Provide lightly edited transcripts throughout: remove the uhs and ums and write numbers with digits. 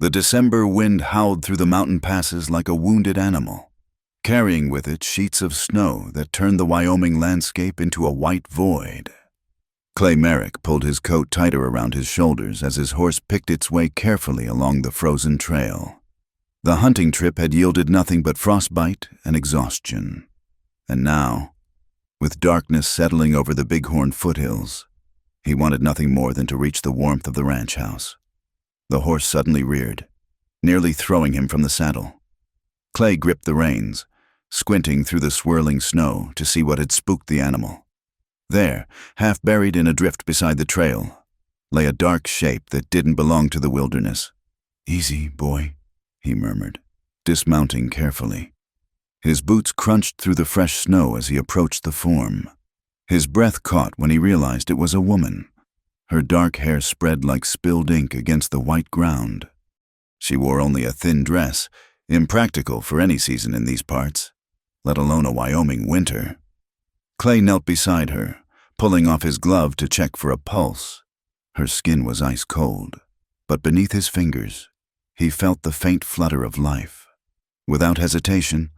The December wind howled through the mountain passes like a wounded animal, carrying with it sheets of snow that turned the Wyoming landscape into a white void. Clay Merrick pulled his coat tighter around his shoulders as his horse picked its way carefully along the frozen trail. The hunting trip had yielded nothing but frostbite and exhaustion. And now, with darkness settling over the Bighorn foothills, he wanted nothing more than to reach the warmth of the ranch house. The horse suddenly reared, nearly throwing him from the saddle. Clay gripped the reins, squinting through the swirling snow to see what had spooked the animal. There, half buried in a drift beside the trail, lay a dark shape that didn't belong to the wilderness. "Easy, boy," he murmured, dismounting carefully. His boots crunched through the fresh snow as he approached the form. His breath caught when he realized it was a woman. Her dark hair spread like spilled ink against the white ground. She wore only a thin dress, impractical for any season in these parts, let alone a Wyoming winter. Clay knelt beside her, pulling off his glove to check for a pulse. Her skin was ice cold, but beneath his fingers, he felt the faint flutter of life. Without hesitation,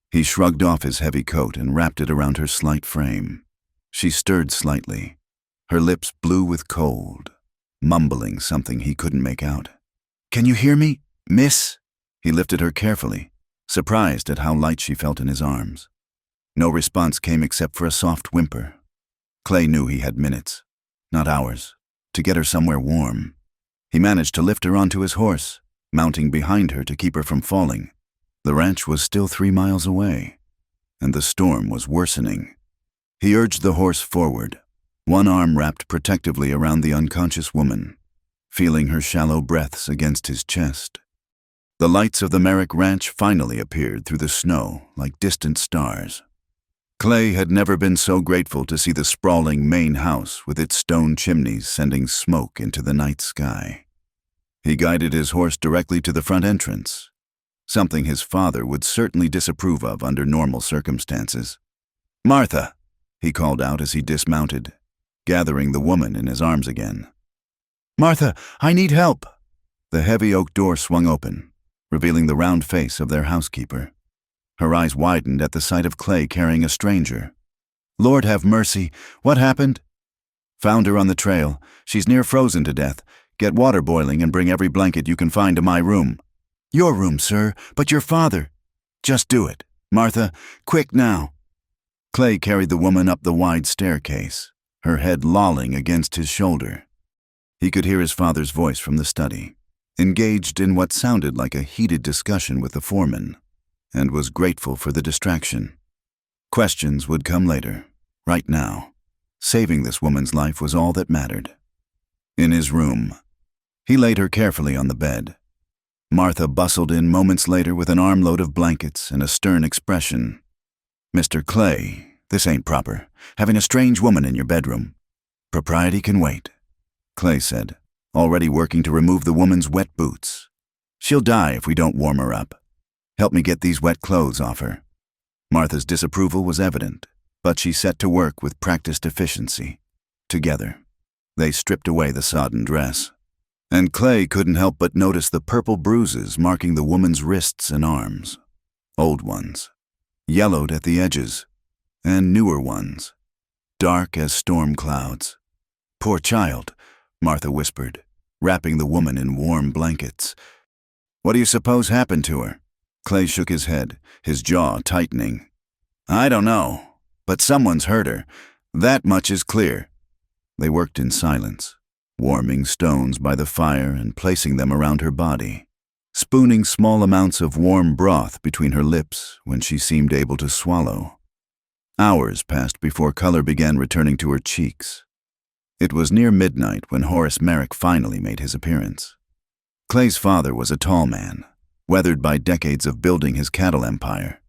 he shrugged off his heavy coat and wrapped it around her slight frame. She stirred slightly, her lips blue with cold, mumbling something he couldn't make out. "Can you hear me, miss?" He lifted her carefully, surprised at how light she felt in his arms. No response came except for a soft whimper. Clay knew he had minutes, not hours, to get her somewhere warm. He managed to lift her onto his horse, mounting behind her to keep her from falling. The ranch was still 3 miles away, and the storm was worsening. He urged the horse forward, one arm wrapped protectively around the unconscious woman, feeling her shallow breaths against his chest. The lights of the Merrick Ranch finally appeared through the snow like distant stars. Clay had never been so grateful to see the sprawling main house with its stone chimneys sending smoke into the night sky. He guided his horse directly to the front entrance, something his father would certainly disapprove of under normal circumstances. "Martha," he called out as he dismounted, gathering the woman in his arms again. "Martha, I need help." The heavy oak door swung open, revealing the round face of their housekeeper. Her eyes widened at the sight of Clay carrying a stranger. "Lord have mercy, what happened?" "Found her on the trail. She's near frozen to death. Get water boiling and bring every blanket you can find to my room." "Your room, sir, but your father." "Just do it. Martha, quick now." Clay carried the woman up the wide staircase, her head lolling against his shoulder. He could hear his father's voice from the study, engaged in what sounded like a heated discussion with the foreman, and was grateful for the distraction. Questions would come later. Right now, saving this woman's life was all that mattered. In his room, he laid her carefully on the bed. Martha bustled in moments later with an armload of blankets and a stern expression. "Mr. Clay, this ain't proper. Having a strange woman in your bedroom." "Propriety can wait," Clay said, already working to remove the woman's wet boots. "She'll die if we don't warm her up. Help me get these wet clothes off her." Martha's disapproval was evident, but she set to work with practiced efficiency. Together, they stripped away the sodden dress, and Clay couldn't help but notice the purple bruises marking the woman's wrists and arms. Old ones, yellowed at the edges, and newer ones, dark as storm clouds. "Poor child," Martha whispered, wrapping the woman in warm blankets. "What do you suppose happened to her?" Clay shook his head, his jaw tightening. "I don't know, but someone's hurt her. That much is clear." They worked in silence, warming stones by the fire and placing them around her body, spooning small amounts of warm broth between her lips when she seemed able to swallow. Hours passed before color began returning to her cheeks. It was near midnight when Horace Merrick finally made his appearance. Clay's father was a tall man, weathered by decades of building his cattle empire,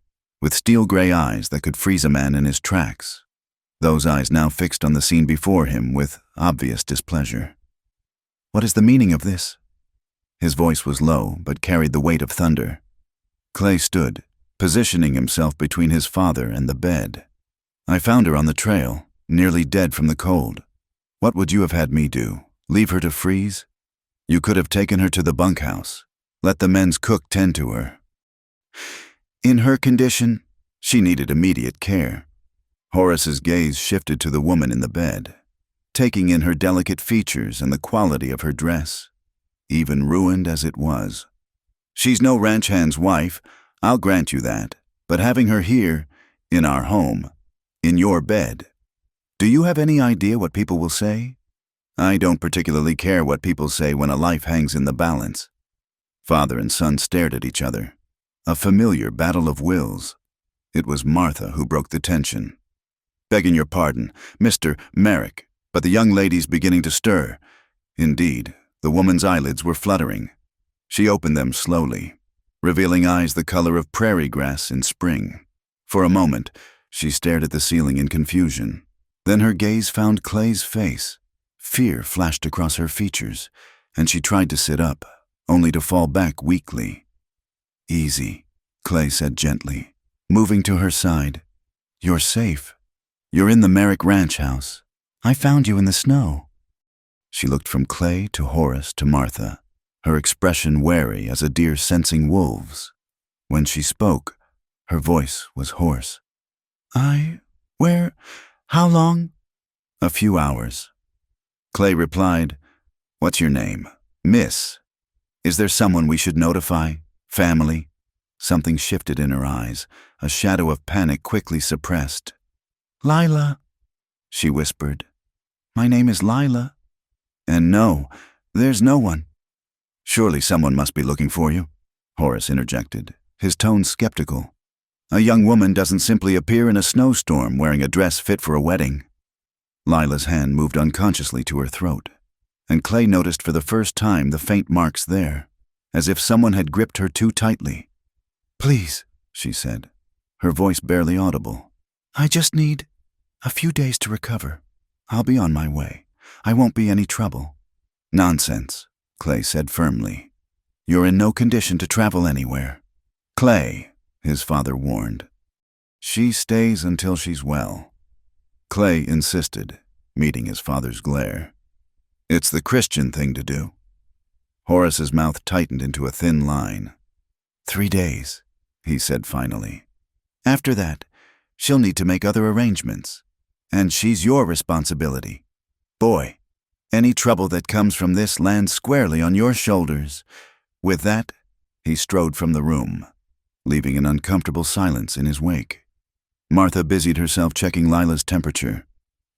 with steel-gray eyes that could freeze a man in his tracks, those eyes now fixed on the scene before him with obvious displeasure. "What is the meaning of this?" His voice was low, but carried the weight of thunder. Clay stood, positioning himself between his father and the bed. "I found her on the trail, nearly dead from the cold. What would you have had me do? Leave her to freeze? You could have taken her to the bunkhouse, Let the men's cook tend to her. In her condition, she needed immediate care. Horace's gaze shifted to the woman in the bed, taking in her delicate features and the quality of her dress, even ruined as it was. She's no ranch hand's wife, I'll grant you that, but having her here, in our home, in your bed, do you have any idea what people will say? I don't particularly care what people say when a life hangs in the balance. Father and son stared at each other. A familiar battle of wills. It was Martha who broke the tension. Begging your pardon, Mr. Merrick, but the young lady's beginning to stir. Indeed, the woman's eyelids were fluttering. She opened them slowly, revealing eyes the color of prairie grass in spring. For a moment, she stared at the ceiling in confusion. Then her gaze found Clay's face. Fear flashed across her features, and she tried to sit up, only to fall back weakly. Easy, Clay said gently, moving to her side. You're safe. You're in the Merrick Ranch house. I found you in the snow. She looked from Clay to Horace to Martha, her expression wary as a deer sensing wolves. When she spoke, her voice was hoarse. How long? A few hours. Clay replied, What's your name? Miss. Is there someone we should notify? Family? Something shifted in her eyes, a shadow of panic quickly suppressed. Lila, she whispered. My name is Lila. And no, there's no one. Surely someone must be looking for you, Horace interjected, his tone skeptical. A young woman doesn't simply appear in a snowstorm wearing a dress fit for a wedding. Lila's hand moved unconsciously to her throat, and Clay noticed for the first time the faint marks there, as if someone had gripped her too tightly. Please, she said, her voice barely audible. I just need a few days to recover. I'll be on my way. I won't be any trouble. Nonsense, Clay said firmly. You're in no condition to travel anywhere. Clay, his father warned. She stays until she's well. Clay insisted, meeting his father's glare. It's the Christian thing to do. Horace's mouth tightened into a thin line. 3 days, he said finally. After that, she'll need to make other arrangements. And she's your responsibility. Boy, any trouble that comes from this lands squarely on your shoulders. With that, he strode from the room, leaving an uncomfortable silence in his wake. Martha busied herself checking Lila's temperature.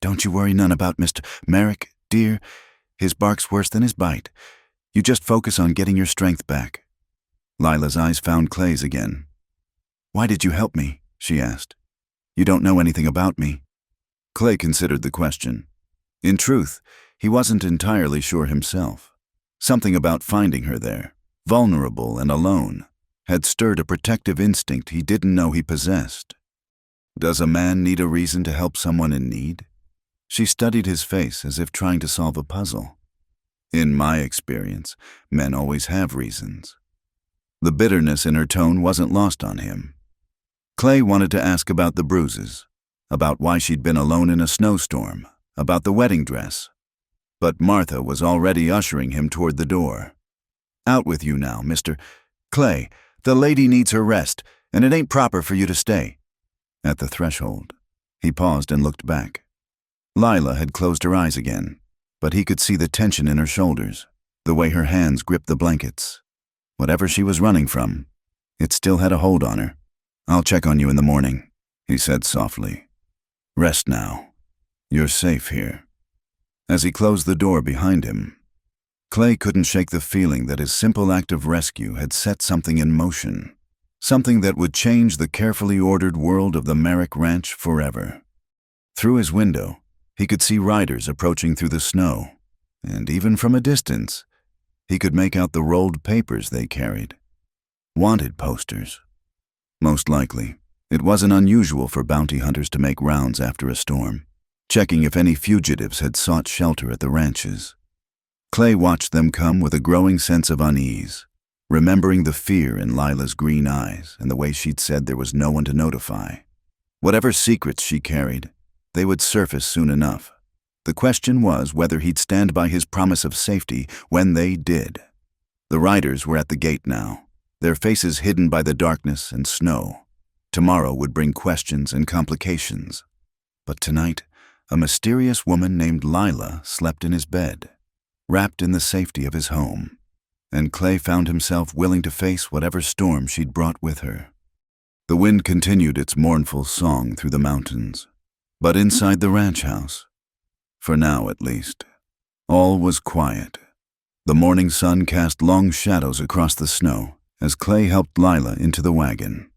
Don't you worry none about Mr. Merrick, dear. His bark's worse than his bite. You just focus on getting your strength back. Lila's eyes found Clay's again. Why did you help me? She asked. You don't know anything about me. Clay considered the question. In truth, he wasn't entirely sure himself. Something about finding her there, vulnerable and alone, had stirred a protective instinct he didn't know he possessed. Does a man need a reason to help someone in need? She studied his face as if trying to solve a puzzle. In my experience, men always have reasons. The bitterness in her tone wasn't lost on him. Clay wanted to ask about the bruises, about why she'd been alone in a snowstorm, about the wedding dress. But Martha was already ushering him toward the door. Out with you now, Mr. Clay. The lady needs her rest, and it ain't proper for you to stay. At the threshold, he paused and looked back. Lila had closed her eyes again, but he could see the tension in her shoulders, the way her hands gripped the blankets. Whatever she was running from, it still had a hold on her. I'll check on you in the morning, he said softly. Rest now. You're safe here. As he closed the door behind him, Clay couldn't shake the feeling that his simple act of rescue had set something in motion, something that would change the carefully ordered world of the Merrick Ranch forever. Through his window, he could see riders approaching through the snow, and even from a distance, he could make out the rolled papers they carried. Wanted posters. Most likely, it wasn't unusual for bounty hunters to make rounds after a storm, checking if any fugitives had sought shelter at the ranches. Clay watched them come with a growing sense of unease, remembering the fear in Lila's green eyes and the way she'd said there was no one to notify. Whatever secrets she carried, they would surface soon enough. The question was whether he'd stand by his promise of safety when they did. The riders were at the gate now, their faces hidden by the darkness and snow. Tomorrow would bring questions and complications. But tonight, a mysterious woman named Lila slept in his bed, wrapped in the safety of his home, and Clay found himself willing to face whatever storm she'd brought with her. The wind continued its mournful song through the mountains, but inside the ranch house, for now at least, all was quiet. The morning sun cast long shadows across the snow as Clay helped Lila into the wagon.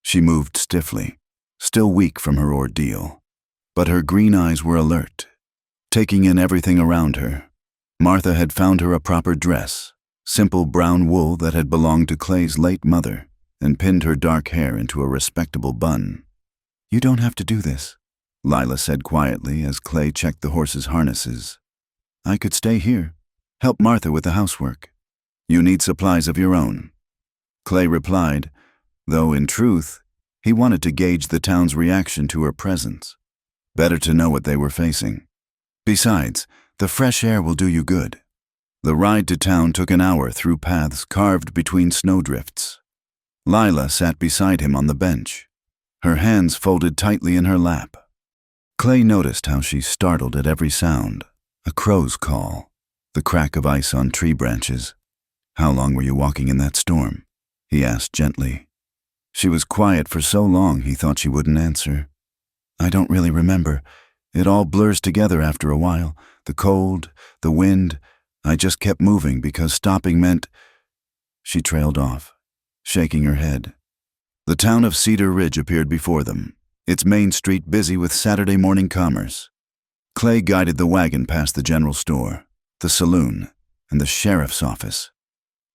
She moved stiffly, still weak from her ordeal, but her green eyes were alert, taking in everything around her. Martha had found her a proper dress, simple brown wool that had belonged to Clay's late mother, and pinned her dark hair into a respectable bun. "You don't have to do this," Lila said quietly as Clay checked the horses' harnesses. "I could stay here, help Martha with the housework. You need supplies of your own." Clay replied, though in truth, he wanted to gauge the town's reaction to her presence. Better to know what they were facing. Besides, the fresh air will do you good. The ride to town took an hour through paths carved between snowdrifts. Lila sat beside him on the bench, her hands folded tightly in her lap. Clay noticed how she startled at every sound, a crow's call, the crack of ice on tree branches. "How long were you walking in that storm?" he asked gently. She was quiet for so long he thought she wouldn't answer. "I don't really remember. It all blurs together after a while. The cold, the wind. I just kept moving because stopping meant—" She trailed off, shaking her head. The town of Cedar Ridge appeared before them, its main street busy with Saturday morning commerce. Clay guided the wagon past the general store, the saloon, and the sheriff's office.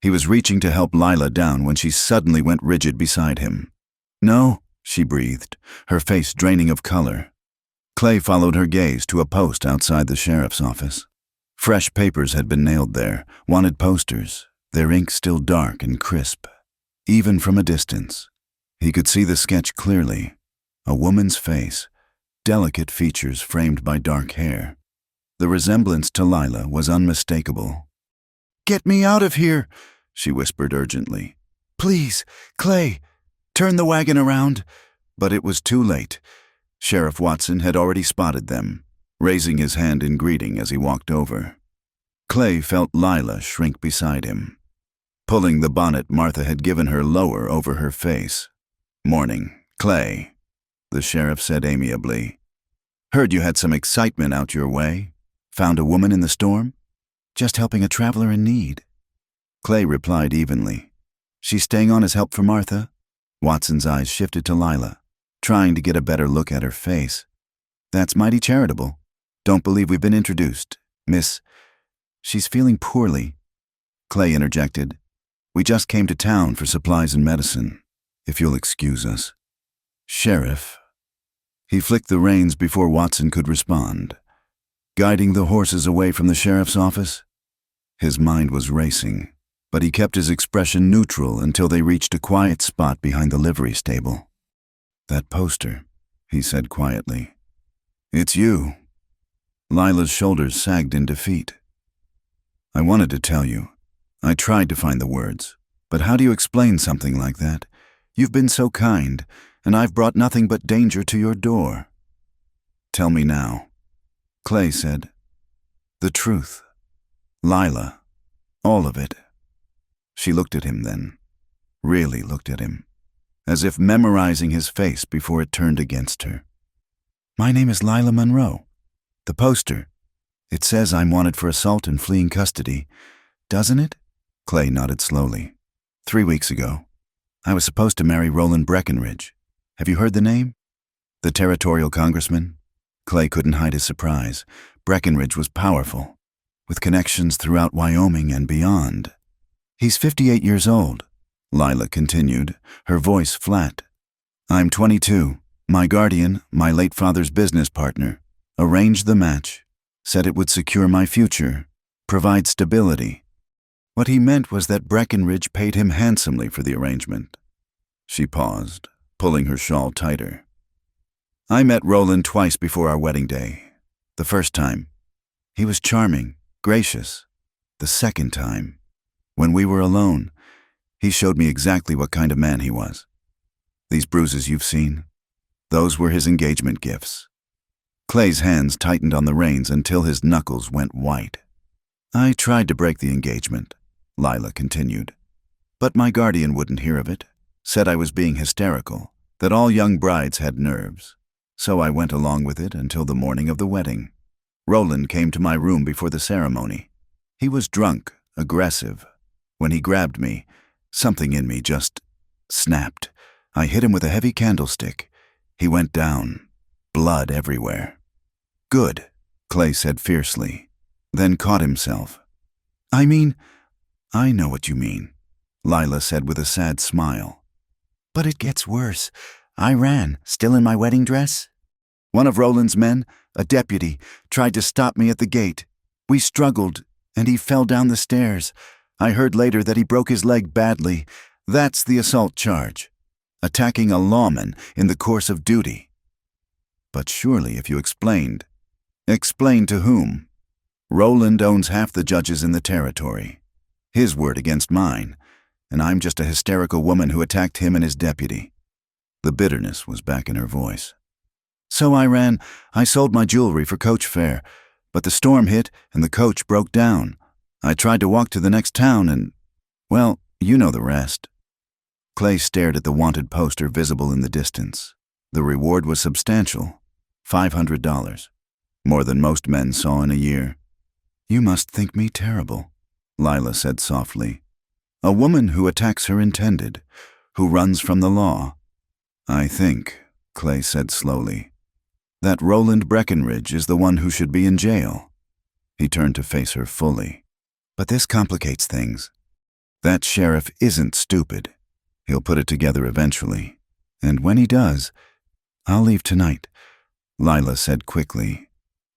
He was reaching to help Lila down when she suddenly went rigid beside him. "No," she breathed, her face draining of color. Clay followed her gaze to a post outside the sheriff's office. Fresh papers had been nailed there, wanted posters, their ink still dark and crisp. Even from a distance, he could see the sketch clearly. A woman's face, delicate features framed by dark hair. The resemblance to Lila was unmistakable. "Get me out of here," she whispered urgently. "Please, Clay, turn the wagon around." But it was too late. Sheriff Watson had already spotted them, raising his hand in greeting as he walked over. Clay felt Lila shrink beside him, pulling the bonnet Martha had given her lower over her face. "Morning, Clay," the sheriff said amiably. "Heard you had some excitement out your way. Found a woman in the storm?" "Just helping a traveler in need." Clay replied evenly. "She's staying on as help for Martha?" Watson's eyes shifted to Lila, trying to get a better look at her face. "That's mighty charitable. Don't believe we've been introduced. Miss—" "She's feeling poorly," Clay interjected. "We just came to town for supplies and medicine, if you'll excuse us." "Sheriff." He flicked the reins before Watson could respond, guiding the horses away from the sheriff's office. His mind was racing, but he kept his expression neutral until they reached a quiet spot behind the livery stable. "That poster," he said quietly. "It's you." Lila's shoulders sagged in defeat. "I wanted to tell you. I tried to find the words, but how do you explain something like that? You've been so kind, and I've brought nothing but danger to your door." "Tell me now," Clay said. "The truth. Lila. All of it." She looked at him then, really looked at him, as if memorizing his face before it turned against her. "My name is Lila Monroe. The poster. It says I'm wanted for assault and fleeing custody. Doesn't it?" Clay nodded slowly. 3 weeks ago, I was supposed to marry Roland Breckenridge. Have you heard the name? The territorial congressman? Clay couldn't hide his surprise. Breckenridge was powerful, with connections throughout Wyoming and beyond. "He's 58 years old," Lila continued, her voice flat. "I'm 22. My guardian, my late father's business partner, arranged the match, said it would secure my future, provide stability. What he meant was that Breckenridge paid him handsomely for the arrangement." She paused, pulling her shawl tighter. "I met Roland twice before our wedding day. The first time, he was charming, gracious. The second time, When we were alone, he showed me exactly what kind of man he was. These bruises you've seen, those were his engagement gifts. Clay's hands tightened on the reins until his knuckles went white. I tried to break the engagement, Lila continued. But my guardian wouldn't hear of it, said I was being hysterical, that all young brides had nerves. So I went along with it until the morning of the wedding. Roland came to my room before the ceremony. He was drunk, aggressive. When he grabbed me, something in me just snapped. I hit him with a heavy candlestick. He went down, blood everywhere. Good, Clay said fiercely, then caught himself. I know what you mean, Lila said with a sad smile. But it gets worse. I ran, still in my wedding dress. One of Roland's men, a deputy, tried to stop me at the gate. We struggled, and he fell down the stairs. I heard later that he broke his leg badly. That's the assault charge. Attacking a lawman in the course of duty. But surely if you explained. Explain to whom? Roland owns half the judges in the territory. His word against mine, and I'm just a hysterical woman who attacked him and his deputy. The bitterness was back in her voice. So I ran. I sold my jewelry for coach fare, but the storm hit and the coach broke down. I tried to walk to the next town and, well, you know the rest. Clay stared at the wanted poster visible in the distance. The reward was substantial, $500, more than most men saw in a year. You must think me terrible, Lila said softly. A woman who attacks her intended, who runs from the law. I think, Clay said slowly, that Roland Breckenridge is the one who should be in jail. He turned to face her fully. But this complicates things. That sheriff isn't stupid. He'll put it together eventually. And when he does, I'll leave tonight, Lila said quickly.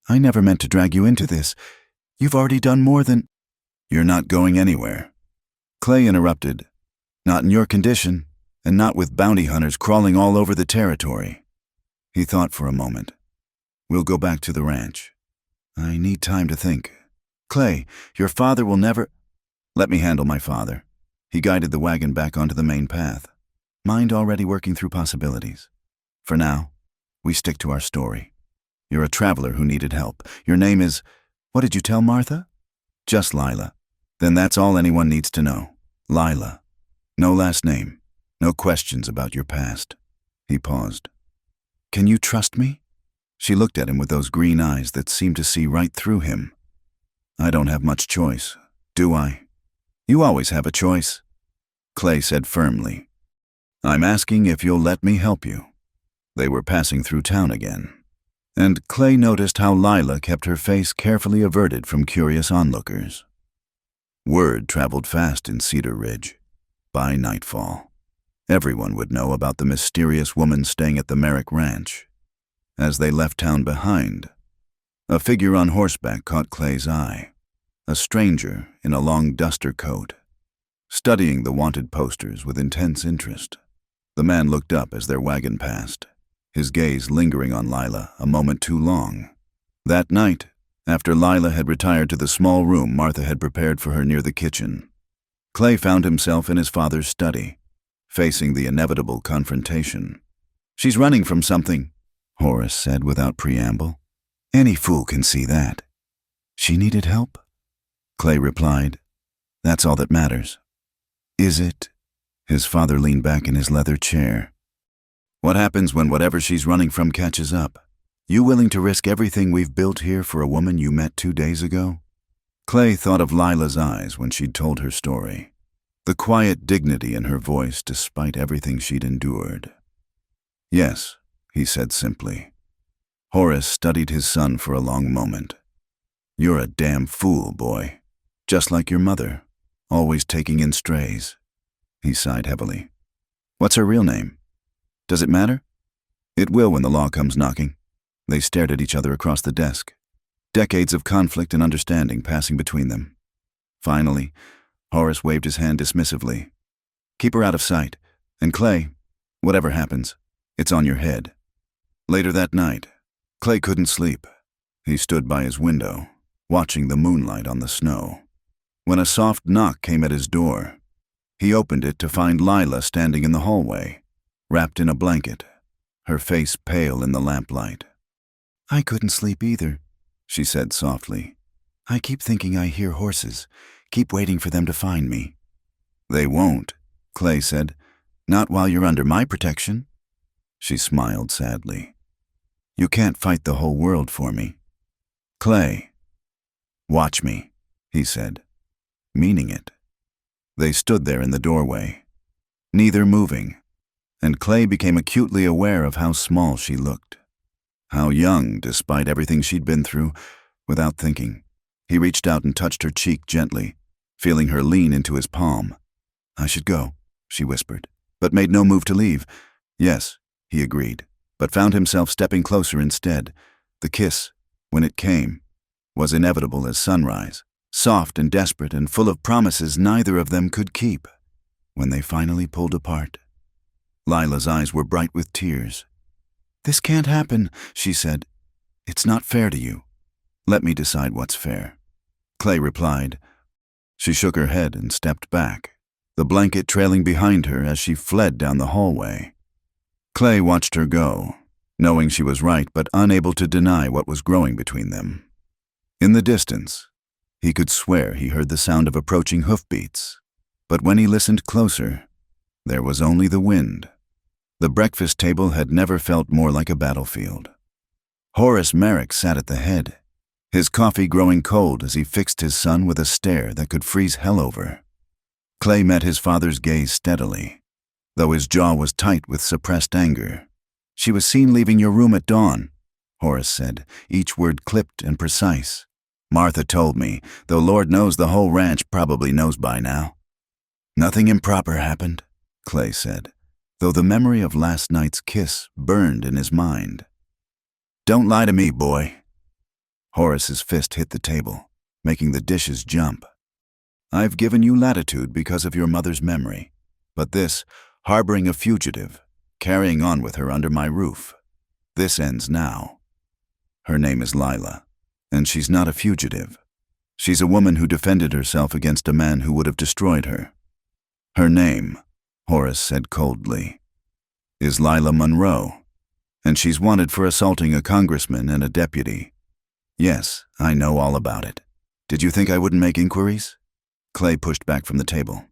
I never meant to drag you into this. You've already done more than— You're not going anywhere. Clay interrupted. Not in your condition, and not with bounty hunters crawling all over the territory. He thought for a moment. We'll go back to the ranch. I need time to think. Clay, your father will never— Let me handle my father. He guided the wagon back onto the main path, mind already working through possibilities. For now, we stick to our story. You're a traveler who needed help. Your name is— What did you tell Martha? Just Lila. Then that's all anyone needs to know. Lila. No last name. No questions about your past. He paused. Can you trust me? She looked at him with those green eyes that seemed to see right through him. I don't have much choice, do I? You always have a choice, Clay said firmly. I'm asking if you'll let me help you. They were passing through town again, and Clay noticed how Lila kept her face carefully averted from curious onlookers. Word traveled fast in Cedar Ridge. By nightfall, everyone would know about the mysterious woman staying at the Merrick Ranch. As they left town behind, a figure on horseback caught Clay's eye, a stranger in a long duster coat, studying the wanted posters with intense interest. The man looked up as their wagon passed, his gaze lingering on Lila a moment too long. That night, after Lila had retired to the small room Martha had prepared for her near the kitchen, Clay found himself in his father's study, facing the inevitable confrontation. She's running from something, Horace said without preamble. Any fool can see that. She needed help? Clay replied. That's all that matters. Is it? His father leaned back in his leather chair. What happens when whatever she's running from catches up? You willing to risk everything we've built here for a woman you met 2 days ago? Clay thought of Lila's eyes when she'd told her story, the quiet dignity in her voice despite everything she'd endured. Yes, he said simply. Horace studied his son for a long moment. You're a damn fool, boy. Just like your mother, always taking in strays. He sighed heavily. What's her real name? Does it matter? It will when the law comes knocking. They stared at each other across the desk, decades of conflict and understanding passing between them. Finally, Horace waved his hand dismissively. Keep her out of sight, and Clay, whatever happens, it's on your head. Later that night, Clay couldn't sleep. He stood by his window, watching the moonlight on the snow. when a soft knock came at his door. He opened it to find Lila standing in the hallway, wrapped in a blanket, her face pale in the lamplight. "I couldn't sleep either," she said softly. "I keep thinking I hear horses, keep waiting for them to find me." "They won't," Clay said. "Not while you're under my protection." She smiled sadly. "You can't fight the whole world for me." "Clay." "Watch me," he said, meaning it. They stood there in the doorway, neither moving, and Clay became acutely aware of how small she looked. How young, despite everything she'd been through. Without thinking, he reached out and touched her cheek gently, feeling her lean into his palm. "I should go," she whispered, but made no move to leave. "Yes," he agreed, but found himself stepping closer instead. The kiss, when it came, was inevitable as sunrise, soft and desperate and full of promises neither of them could keep. When they finally pulled apart, Lila's eyes were bright with tears. "This can't happen," she said. "It's not fair to you." "Let me decide what's fair," Clay replied. She shook her head and stepped back, the blanket trailing behind her as she fled down the hallway. Clay watched her go, knowing she was right but unable to deny what was growing between them. In the distance, he could swear he heard the sound of approaching hoofbeats, but when he listened closer, there was only the wind. The breakfast table had never felt more like a battlefield. Horace Merrick sat at the head, his coffee growing cold as he fixed his son with a stare that could freeze hell over. Clay met his father's gaze steadily, though his jaw was tight with suppressed anger. "She was seen leaving your room at dawn," Horace said, each word clipped and precise. "Martha told me, though Lord knows the whole ranch probably knows by now." "Nothing improper happened," Clay said, though the memory of last night's kiss burned in his mind. "Don't lie to me, boy." Horace's fist hit the table, making the dishes jump. "I've given you latitude because of your mother's memory, but this, harboring a fugitive, carrying on with her under my roof, this ends now. Her name is Lila, and she's not a fugitive. She's a woman who defended herself against a man who would have destroyed her. Her name," Horace said coldly, "is Lila Monroe, and she's wanted for assaulting a congressman and a deputy. Yes, I know all about it. Did you think I wouldn't make inquiries?" Clay pushed back from the table.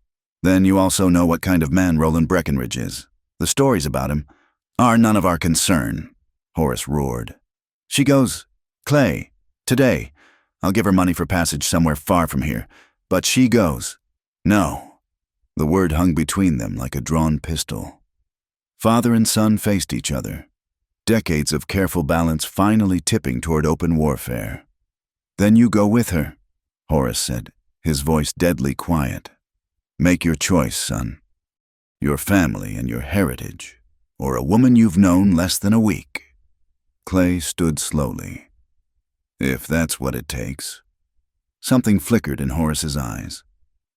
"Then you also know what kind of man Roland Breckenridge is. The stories about him are none of our concern," Horace roared. "She goes, Clay, today. I'll give her money for passage somewhere far from here, but she goes. No." The word hung between them like a drawn pistol. Father and son faced each other, decades of careful balance finally tipping toward open warfare. "Then you go with her," Horace said, his voice deadly quiet. "Make your choice, son. Your family and your heritage, or a woman you've known less than a week." Clay stood slowly. "If that's what it takes." Something flickered in Horace's eyes.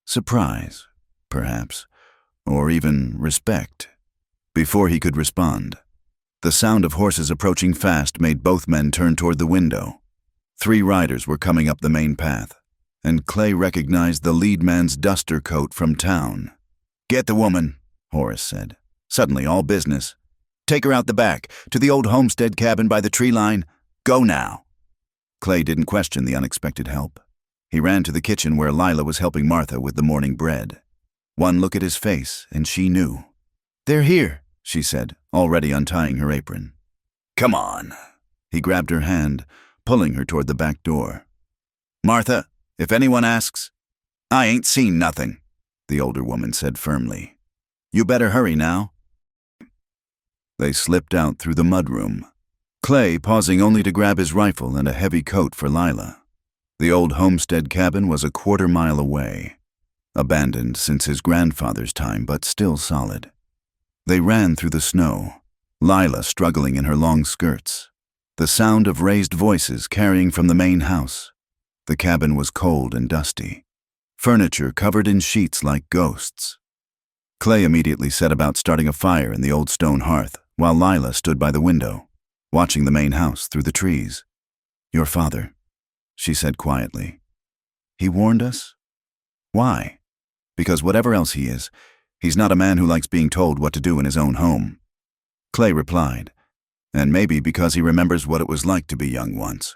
Surprise, perhaps, or even respect. Before he could respond, the sound of horses approaching fast made both men turn toward the window. 3 riders were coming up the main path, and Clay recognized the lead man's duster coat from town. "Get the woman," Horace said, suddenly all business. "Take her out the back, to the old homestead cabin by the tree line. Go now." Clay didn't question the unexpected help. He ran to the kitchen where Lila was helping Martha with the morning bread. One look at his face, and she knew. "They're here," she said, already untying her apron. "Come on." He grabbed her hand, pulling her toward the back door. "Martha, if anyone asks—" "I ain't seen nothing," the older woman said firmly. "You better hurry now." They slipped out through the mudroom, Clay pausing only to grab his rifle and a heavy coat for Lila. The old homestead cabin was a quarter-mile away, abandoned since his grandfather's time, but still solid. They ran through the snow, Lila struggling in her long skirts, the sound of raised voices carrying from the main house. The cabin was cold and dusty, furniture covered in sheets like ghosts. Clay immediately set about starting a fire in the old stone hearth, while Lila stood by the window, watching the main house through the trees. "Your father," she said quietly. "He warned us?" Why? Because whatever else he is, he's not a man who likes being told what to do in his own home. Clay replied, and maybe because he remembers what it was like to be young once.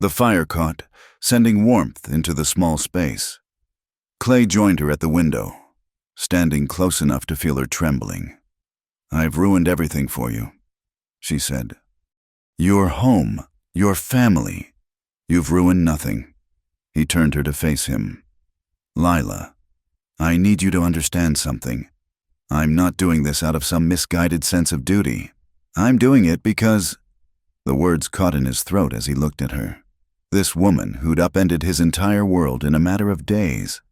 The fire caught, sending warmth into the small space. Clay joined her at the window, standing close enough to feel her trembling. "I've ruined everything for you," she said. "Your home, your family. You've ruined nothing." He turned her to face him. "Lila, I need you to understand something. I'm not doing this out of some misguided sense of duty. I'm doing it because—" The words caught in his throat as he looked at her. This woman who'd upended his entire world in a matter of days.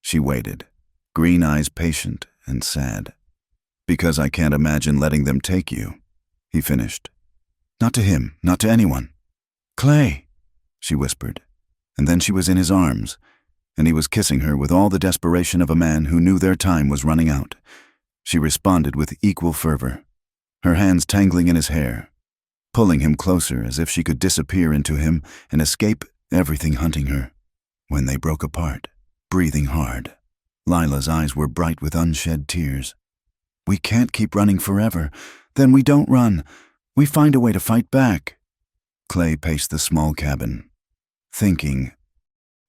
She waited, green eyes patient and sad. "Because I can't imagine letting them take you," he finished. "Not to him, not to anyone." "Clay," she whispered, and then she was in his arms, and he was kissing her with all the desperation of a man who knew their time was running out. She responded with equal fervor, her hands tangling in his hair, pulling him closer as if she could disappear into him and escape everything hunting her. When they broke apart, breathing hard, Lila's eyes were bright with unshed tears. "We can't keep running forever. Then we don't run. We find a way to fight back." Clay paced the small cabin, thinking,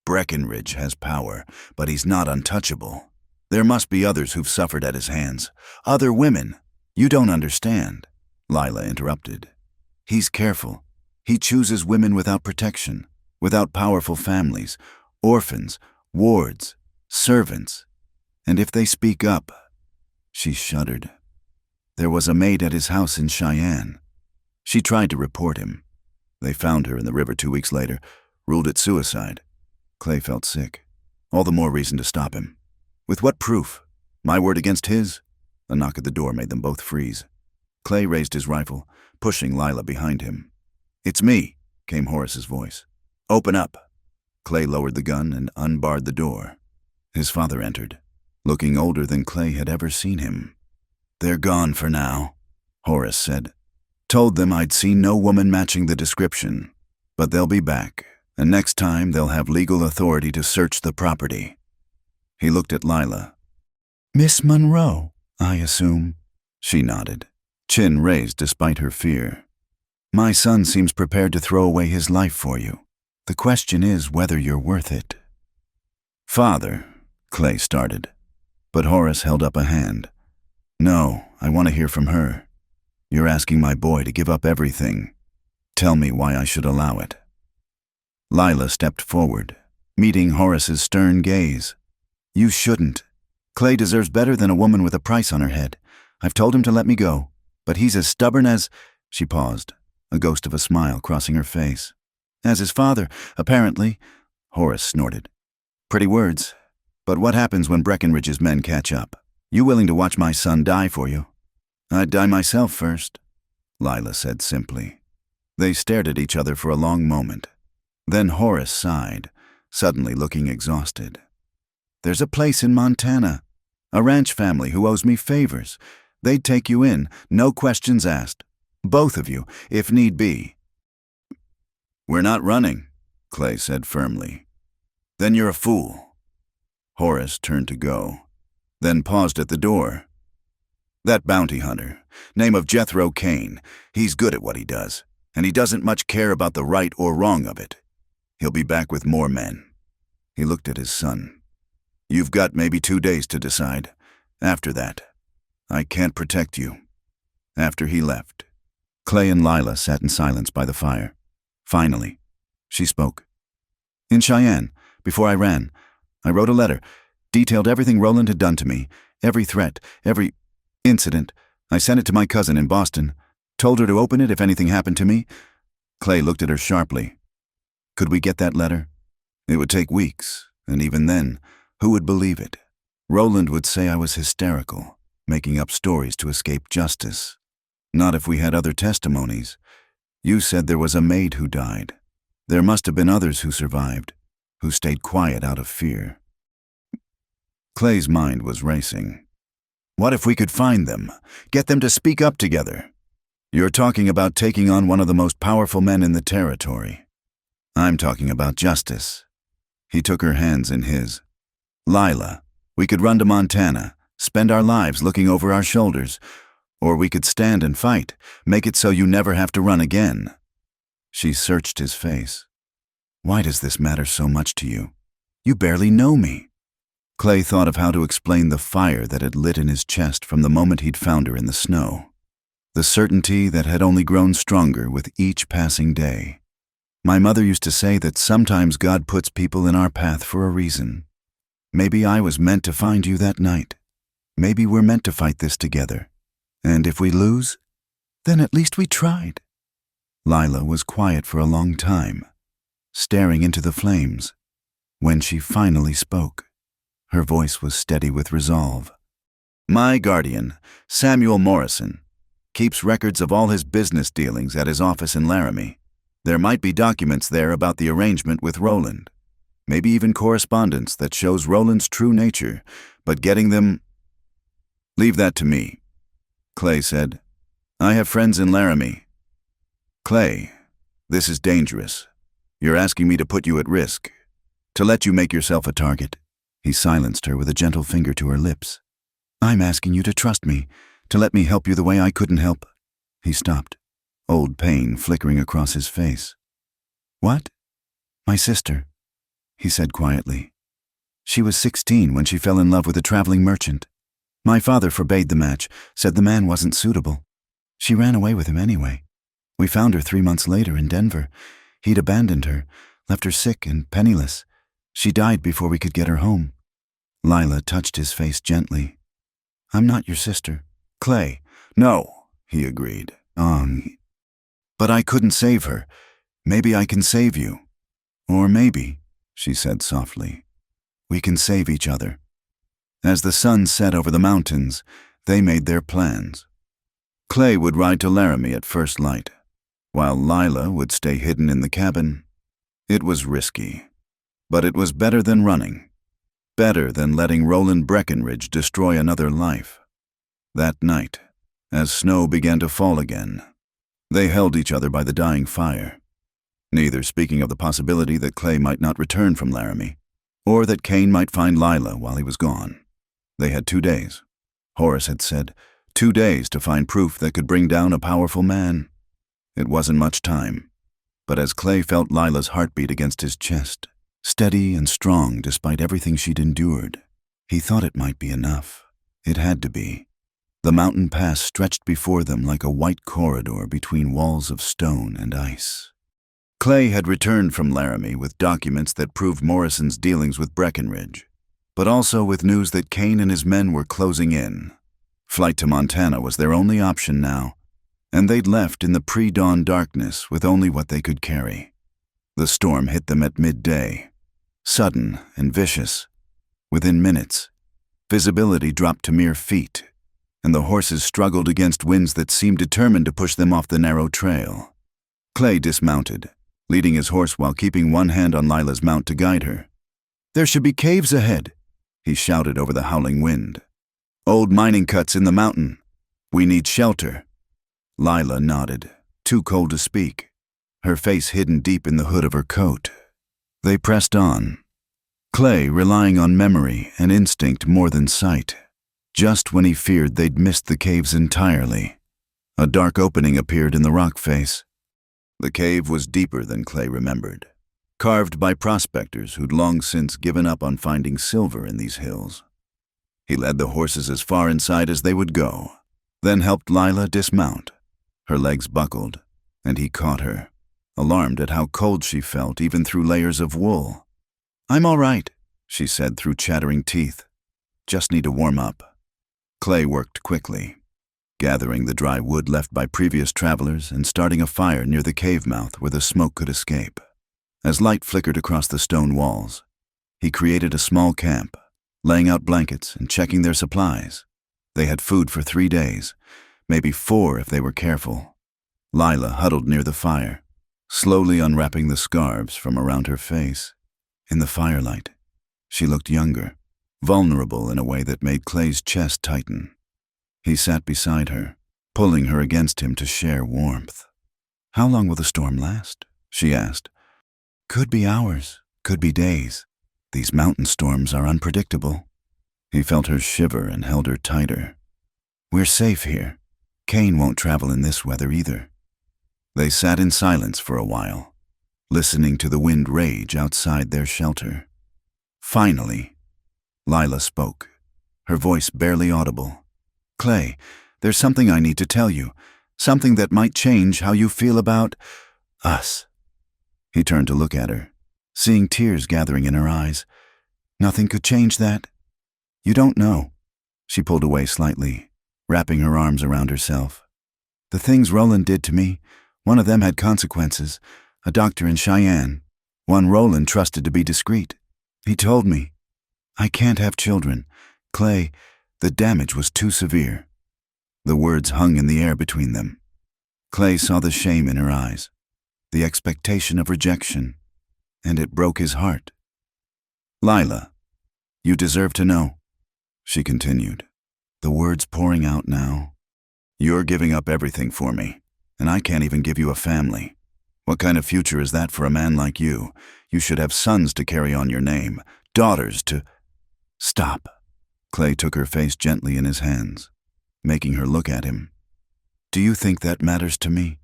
"Breckenridge has power, but he's not untouchable. There must be others who've suffered at his hands. Other women. You don't understand," Lila interrupted. "He's careful. He chooses women without protection, without powerful families, orphans, wards, servants. And if they speak up—" She shuddered. "There was a maid at his house in Cheyenne. She tried to report him. They found her in the river 2 weeks later, ruled it suicide." Clay felt sick. All the more reason to stop him. "With what proof? My word against his?" A knock at the door made them both freeze. Clay raised his rifle, pushing Lila behind him. "It's me," came Horace's voice. "Open up." Clay lowered the gun and unbarred the door. His father entered, looking older than Clay had ever seen him. "They're gone for now," Horace said. "Told them I'd seen no woman matching the description, but they'll be back, and next time they'll have legal authority to search the property." He looked at Lila. "Miss Monroe, I assume?" She nodded, chin raised despite her fear. "My son seems prepared to throw away his life for you. The question is whether you're worth it." "Father," Clay started, but Horace held up a hand. "No, I want to hear from her. You're asking my boy to give up everything. Tell me why I should allow it." Lila stepped forward, meeting Horace's stern gaze. "You shouldn't. Clay deserves better than a woman with a price on her head. I've told him to let me go, but he's as stubborn as—" She paused, a ghost of a smile crossing her face. "As his father, apparently," Horace snorted. "Pretty words. But what happens when Breckenridge's men catch up? You willing to watch my son die for you?" "I'd die myself first," Lila said simply. They stared at each other for a long moment. Then Horace sighed, suddenly looking exhausted. "There's a place in Montana, a ranch family who owes me favors. They'd take you in, no questions asked. Both of you, if need be." "We're not running," Clay said firmly. "Then you're a fool." Horace turned to go, then paused at the door. "That bounty hunter, name of Jethro Kane, he's good at what he does, and he doesn't much care about the right or wrong of it. He'll be back with more men." He looked at his son. "You've got maybe 2 days to decide. After that, I can't protect you." After he left, Clay and Lila sat in silence by the fire. Finally, she spoke. "In Cheyenne, before I ran, I wrote a letter, detailed everything Roland had done to me, every threat, every incident. I sent it to my cousin in Boston, told her to open it if anything happened to me." Clay looked at her sharply. "Could we get that letter?" "It would take weeks, and even then, who would believe it? Roland would say I was hysterical, making up stories to escape justice. Not if we had other testimonies. You said there was a maid who died. There must have been others who survived, who stayed quiet out of fear." Clay's mind was racing. "What if we could find them, get them to speak up together? You're talking about taking on one of the most powerful men in the territory. I'm talking about justice." He took her hands in his. Lila, we could run to Montana, spend our lives looking over our shoulders, or we could stand and fight, make it so you never have to run again. She searched his face. Why does this matter so much to you? You barely know me. Clay thought of how to explain the fire that had lit in his chest from the moment he'd found her in the snow. The certainty that had only grown stronger with each passing day. My mother used to say that sometimes God puts people in our path for a reason. Maybe I was meant to find you that night. Maybe we're meant to fight this together. And if we lose, then at least we tried. Lila was quiet for a long time, staring into the flames. When she finally spoke, her voice was steady with resolve. My guardian, Samuel Morrison, keeps records of all his business dealings at his office in Laramie. There might be documents there about the arrangement with Roland. Maybe even correspondence that shows Roland's true nature, but getting them... Leave that to me, Clay said. I have friends in Laramie. Clay, this is dangerous. You're asking me to put you at risk, to let you make yourself a target. He silenced her with a gentle finger to her lips. I'm asking you to trust me, to let me help you the way I couldn't help. He stopped, old pain flickering across his face. What? My sister, he said quietly. She was 16 when she fell in love with a traveling merchant. My father forbade the match, said the man wasn't suitable. She ran away with him anyway. We found her 3 months later in Denver. He'd abandoned her, left her sick and penniless. She died before we could get her home. Lila touched his face gently. I'm not your sister. Clay. No, he agreed. But I couldn't save her. Maybe I can save you. Or maybe, she said softly, we can save each other. As the sun set over the mountains, they made their plans. Clay would ride to Laramie at first light, while Lila would stay hidden in the cabin. It was risky, but it was better than running. Better than letting Roland Breckenridge destroy another life. That night, as snow began to fall again, they held each other by the dying fire, neither speaking of the possibility that Clay might not return from Laramie, or that Kane might find Lila while he was gone. They had 2 days. Horace had said, 2 days to find proof that could bring down a powerful man. It wasn't much time, but as Clay felt Lila's heartbeat against his chest, steady and strong despite everything she'd endured, he thought it might be enough. It had to be. The mountain pass stretched before them like a white corridor between walls of stone and ice. Clay had returned from Laramie with documents that proved Morrison's dealings with Breckenridge, but also with news that Kane and his men were closing in. Flight to Montana was their only option now, and they'd left in the pre-dawn darkness with only what they could carry. The storm hit them at midday, sudden and vicious. Within minutes, visibility dropped to mere feet, and the horses struggled against winds that seemed determined to push them off the narrow trail. Clay dismounted, leading his horse while keeping one hand on Lila's mount to guide her. There should be caves ahead, he shouted over the howling wind. Old mining cuts in the mountain. We need shelter. Lila nodded, too cold to speak, her face hidden deep in the hood of her coat. They pressed on, Clay relying on memory and instinct more than sight. Just when he feared they'd missed the caves entirely, a dark opening appeared in the rock face. The cave was deeper than Clay remembered, carved by prospectors who'd long since given up on finding silver in these hills. He led the horses as far inside as they would go, then helped Lila dismount. Her legs buckled, and he caught her, alarmed at how cold she felt even through layers of wool. I'm all right, she said through chattering teeth. Just need to warm up. Clay worked quickly, gathering the dry wood left by previous travelers and starting a fire near the cave mouth where the smoke could escape. As light flickered across the stone walls, he created a small camp, laying out blankets and checking their supplies. They had food for 3 days, maybe 4 if they were careful. Lila huddled near the fire, slowly unwrapping the scarves from around her face. In the firelight, she looked younger, vulnerable in a way that made Clay's chest tighten. He sat beside her, pulling her against him to share warmth. How long will the storm last? She asked. Could be hours, could be days. These mountain storms are unpredictable. He felt her shiver and held her tighter. We're safe here. Kane won't travel in this weather either. They sat in silence for a while, listening to the wind rage outside their shelter. Finally, Lila spoke, her voice barely audible. Clay, there's something I need to tell you, something that might change how you feel about us. He turned to look at her, seeing tears gathering in her eyes. Nothing could change that. You don't know. She pulled away slightly, wrapping her arms around herself. The things Roland did to me, one of them had consequences. A doctor in Cheyenne, one Roland trusted to be discreet. He told me, I can't have children. Clay, the damage was too severe. The words hung in the air between them. Clay saw the shame in her eyes, the expectation of rejection, and it broke his heart. Lila, you deserve to know, she continued, the words pouring out now. You're giving up everything for me, and I can't even give you a family. What kind of future is that for a man like you? You should have sons to carry on your name, daughters to— Stop. Clay took her face gently in his hands, making her look at him. Do you think that matters to me?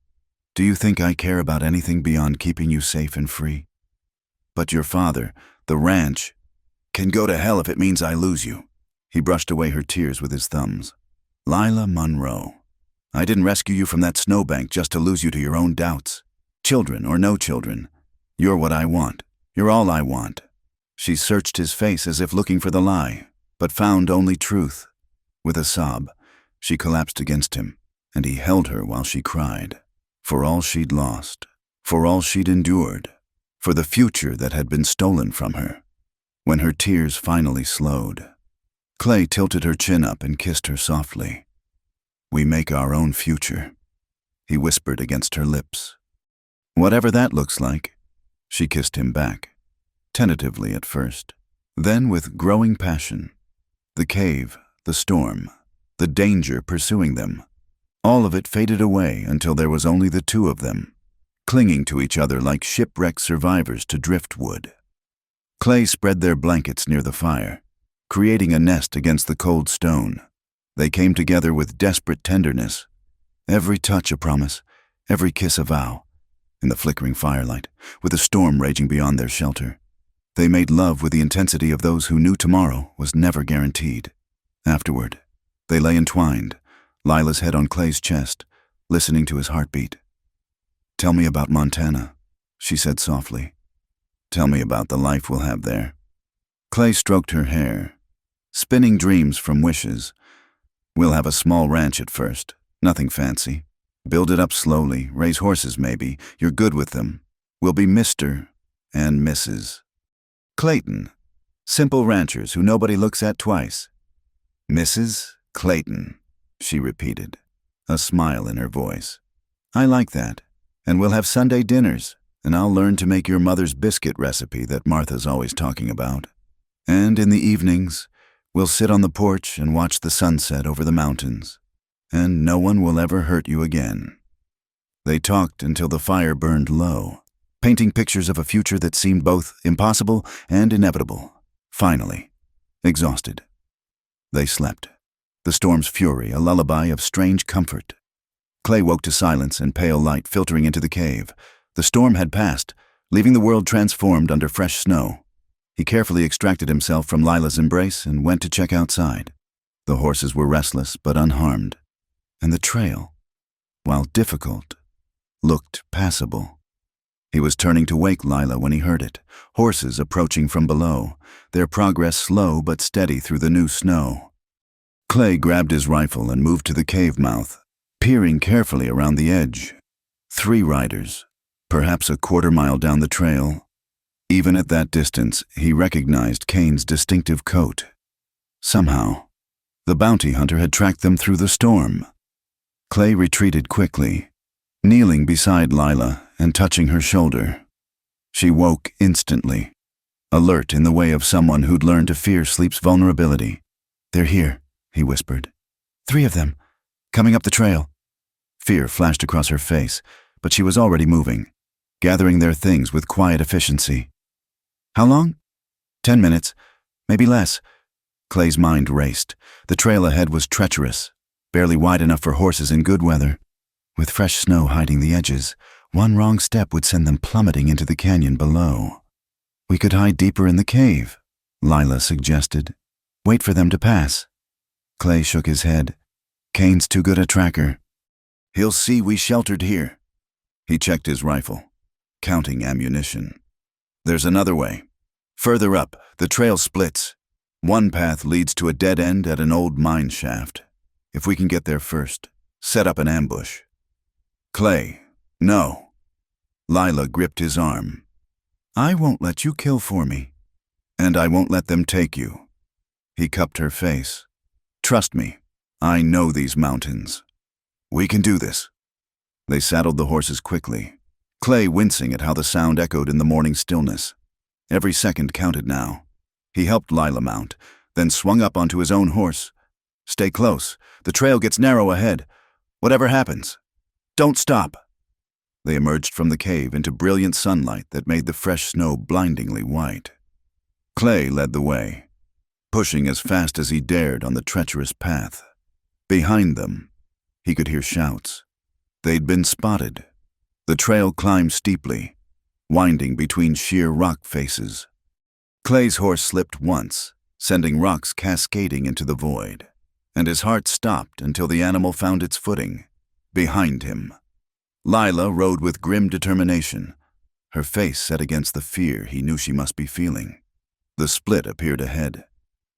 Do you think I care about anything beyond keeping you safe and free? But your father, the ranch, can go to hell if it means I lose you. He brushed away her tears with his thumbs. Lila Monroe, I didn't rescue you from that snowbank just to lose you to your own doubts. Children or no children, you're what I want. You're all I want. She searched his face as if looking for the lie, but found only truth. With a sob, she collapsed against him, and he held her while she cried. For all she'd lost, for all she'd endured, for the future that had been stolen from her. When her tears finally slowed, Clay tilted her chin up and kissed her softly. We make our own future, he whispered against her lips. Whatever that looks like, she kissed him back, tentatively at first, then with growing passion. The cave, the storm, the danger pursuing them, all of it faded away until there was only the two of them, clinging to each other like shipwrecked survivors to driftwood. Clay spread their blankets near the fire, creating a nest against the cold stone. They came together with desperate tenderness, every touch a promise, every kiss a vow. In the flickering firelight, with a storm raging beyond their shelter, they made love with the intensity of those who knew tomorrow was never guaranteed. Afterward, they lay entwined, Lila's head on Clay's chest, listening to his heartbeat. Tell me about Montana, she said softly. Tell me about the life we'll have there. Clay stroked her hair, spinning dreams from wishes. We'll have a small ranch at first, nothing fancy. Build it up slowly, raise horses maybe, you're good with them. We'll be Mr. and Mrs. Clayton, simple ranchers who nobody looks at twice. Mrs. Clayton, she repeated, a smile in her voice. I like that, and we'll have Sunday dinners, and I'll learn to make your mother's biscuit recipe that Martha's always talking about. And in the evenings, we'll sit on the porch and watch the sunset over the mountains. And no one will ever hurt you again. They talked until the fire burned low, painting pictures of a future that seemed both impossible and inevitable. Finally, exhausted, they slept, the storm's fury a lullaby of strange comfort. Clay woke to silence and pale light filtering into the cave. The storm had passed, leaving the world transformed under fresh snow. He carefully extracted himself from Lila's embrace and went to check outside. The horses were restless but unharmed. And the trail, while difficult, looked passable. He was turning to wake Lila when he heard it, horses approaching from below, their progress slow but steady through the new snow. Clay grabbed his rifle and moved to the cave mouth, peering carefully around the edge. 3 riders, perhaps a quarter-mile down the trail. Even at that distance, he recognized Kane's distinctive coat. Somehow, the bounty hunter had tracked them through the storm. Clay retreated quickly, kneeling beside Lila and touching her shoulder. She woke instantly, alert in the way of someone who'd learned to fear sleep's vulnerability. They're here, he whispered. 3 of them, coming up the trail. Fear flashed across her face, but she was already moving, gathering their things with quiet efficiency. How long? 10 minutes, maybe less. Clay's mind raced. The trail ahead was treacherous, barely wide enough for horses in good weather. With fresh snow hiding the edges, one wrong step would send them plummeting into the canyon below. We could hide deeper in the cave, Lila suggested. Wait for them to pass. Clay shook his head. Kane's too good a tracker. He'll see we sheltered here. He checked his rifle, counting ammunition. There's another way. Further up, the trail splits. One path leads to a dead end at an old mine shaft. If we can get there first, set up an ambush. Clay, no. Lila gripped his arm. I won't let you kill for me. And I won't let them take you. He cupped her face. Trust me, I know these mountains. We can do this. They saddled the horses quickly, Clay wincing at how the sound echoed in the morning stillness. Every second counted now. He helped Lila mount, then swung up onto his own horse. Stay close. The trail gets narrow ahead. Whatever happens, don't stop. They emerged from the cave into brilliant sunlight that made the fresh snow blindingly white. Clay led the way, pushing as fast as he dared on the treacherous path. Behind them, he could hear shouts. They'd been spotted. The trail climbed steeply, winding between sheer rock faces. Clay's horse slipped once, sending rocks cascading into the void, and his heart stopped until the animal found its footing, behind him. Lila rode with grim determination, her face set against the fear he knew she must be feeling. The split appeared ahead,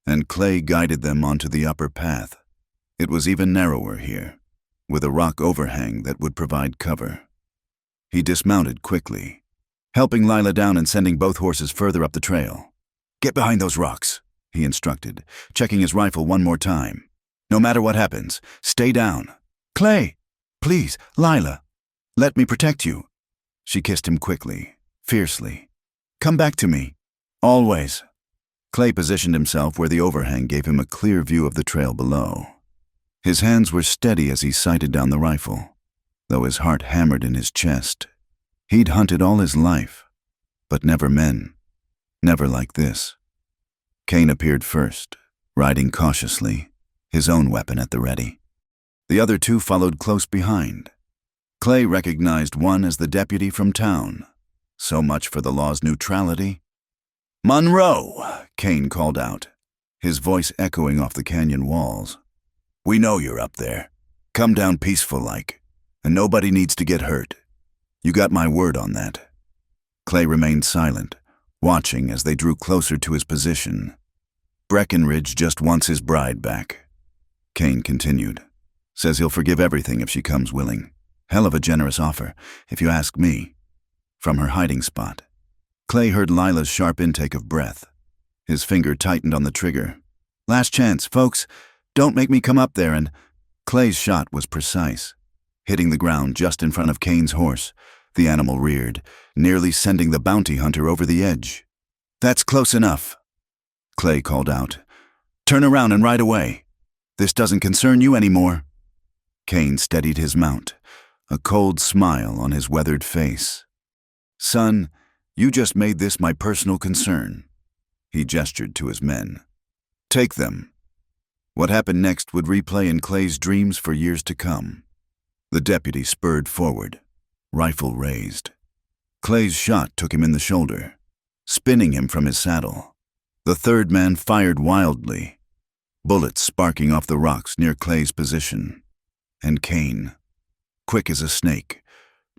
and Clay guided them onto the upper path. It was even narrower here, with a rock overhang that would provide cover. He dismounted quickly, helping Lila down and sending both horses further up the trail. Get behind those rocks, he instructed, checking his rifle one more time. No matter what happens, stay down. Clay, please, Lila, let me protect you. She kissed him quickly, fiercely. Come back to me, always. Clay positioned himself where the overhang gave him a clear view of the trail below. His hands were steady as he sighted down the rifle, though his heart hammered in his chest. He'd hunted all his life, but never men, never like this. Kane appeared first, riding cautiously, his own weapon at the ready. The other two followed close behind. Clay recognized one as the deputy from town. So much for the law's neutrality. Monroe, Kane called out, his voice echoing off the canyon walls. We know you're up there. Come down peaceful-like, and nobody needs to get hurt. You got my word on that. Clay remained silent, watching as they drew closer to his position. Breckenridge just wants his bride back. Kane continued. Says he'll forgive everything if she comes willing. Hell of a generous offer, if you ask me. From her hiding spot, Clay heard Lila's sharp intake of breath. His finger tightened on the trigger. Last chance, folks. Don't make me come up there and... Clay's shot was precise, hitting the ground just in front of Kane's horse. The animal reared, nearly sending the bounty hunter over the edge. That's close enough, Clay called out. Turn around and ride away. This doesn't concern you anymore. Kane steadied his mount, a cold smile on his weathered face. Son, you just made this my personal concern. He gestured to his men. Take them. What happened next would replay in Clay's dreams for years to come. The deputy spurred forward, rifle raised. Clay's shot took him in the shoulder, spinning him from his saddle. The third man fired wildly, bullets sparking off the rocks near Clay's position. And Kane, quick as a snake,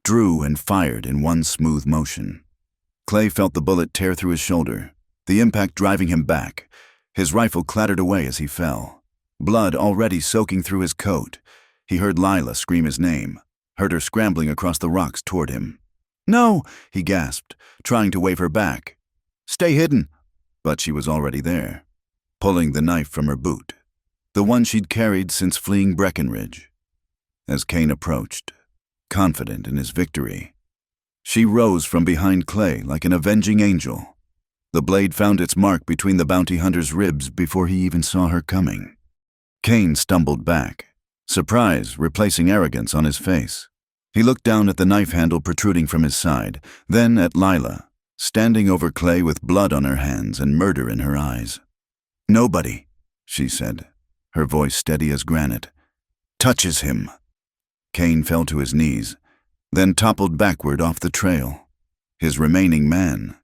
drew and fired in one smooth motion. Clay felt the bullet tear through his shoulder, the impact driving him back. His rifle clattered away as he fell, blood already soaking through his coat. He heard Lila scream his name, heard her scrambling across the rocks toward him. No, he gasped, trying to wave her back. Stay hidden. But she was already there, pulling the knife from her boot, the one she'd carried since fleeing Breckenridge. As Kane approached, confident in his victory, she rose from behind Clay like an avenging angel. The blade found its mark between the bounty hunter's ribs before he even saw her coming. Kane stumbled back, surprise replacing arrogance on his face. He looked down at the knife handle protruding from his side, then at Lila, standing over Clay with blood on her hands and murder in her eyes. "Nobody," she said, her voice steady as granite, "touches him." Cain fell to his knees, then toppled backward off the trail. His remaining man,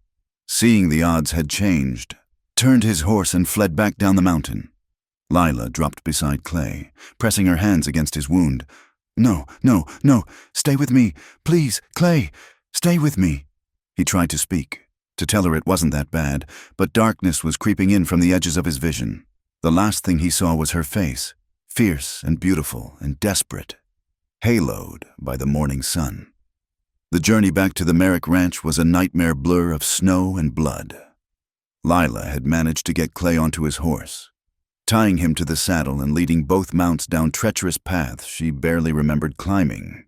seeing the odds had changed, turned his horse and fled back down the mountain. Lila dropped beside Clay, pressing her hands against his wound. "No, no, no, stay with me, please, Clay, stay with me." He tried to speak, to tell her it wasn't that bad, but darkness was creeping in from the edges of his vision. The last thing he saw was her face, fierce and beautiful and desperate, haloed by the morning sun. The journey back to the Merrick Ranch was a nightmare blur of snow and blood. Lila had managed to get Clay onto his horse, tying him to the saddle and leading both mounts down treacherous paths she barely remembered climbing.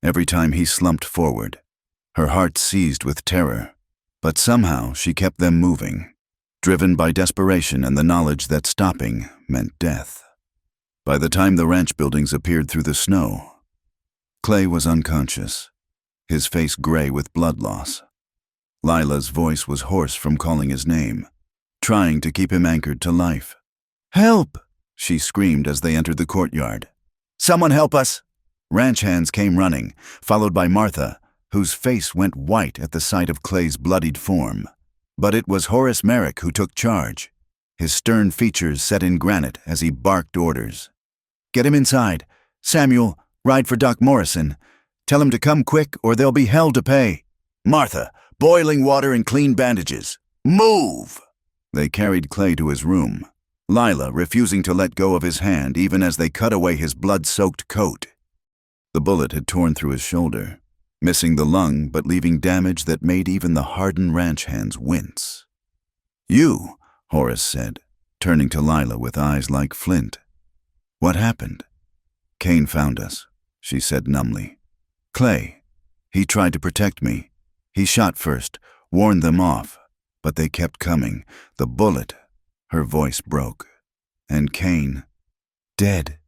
Every time he slumped forward, her heart seized with terror, but somehow she kept them moving, driven by desperation and the knowledge that stopping meant death. By the time the ranch buildings appeared through the snow, Clay was unconscious, his face gray with blood loss. Lila's voice was hoarse from calling his name, trying to keep him anchored to life. "Help!" she screamed as they entered the courtyard. "Someone help us!" Ranch hands came running, followed by Martha, whose face went white at the sight of Clay's bloodied form. But it was Horace Merrick who took charge, his stern features set in granite as he barked orders. "Get him inside. Samuel, ride for Doc Morrison. Tell him to come quick or there'll be hell to pay. Martha, boiling water and clean bandages. Move!" They carried Clay to his room, Lila refusing to let go of his hand even as they cut away his blood-soaked coat. The bullet had torn through his shoulder, missing the lung but leaving damage that made even the hardened ranch hands wince. "You," Horace said, turning to Lila with eyes like flint. "What happened?" "Cain found us," she said numbly. "Clay, he tried to protect me. He shot first, warned them off, but they kept coming. The bullet," her voice broke. "And Cain, dead."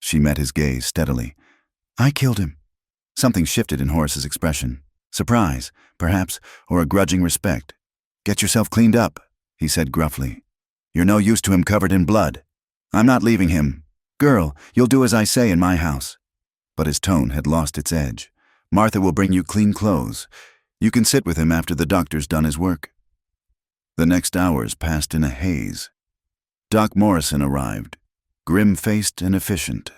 She met his gaze steadily. "I killed him." Something shifted in Horace's expression. Surprise, perhaps, or a grudging respect. "Get yourself cleaned up," he said gruffly. "You're no use to him covered in blood. I'm not leaving him. Girl, you'll do as I say in my house." But his tone had lost its edge. "Martha will bring you clean clothes. You can sit with him after the doctor's done his work." The next hours passed in a haze. Doc Morrison arrived, grim-faced and efficient,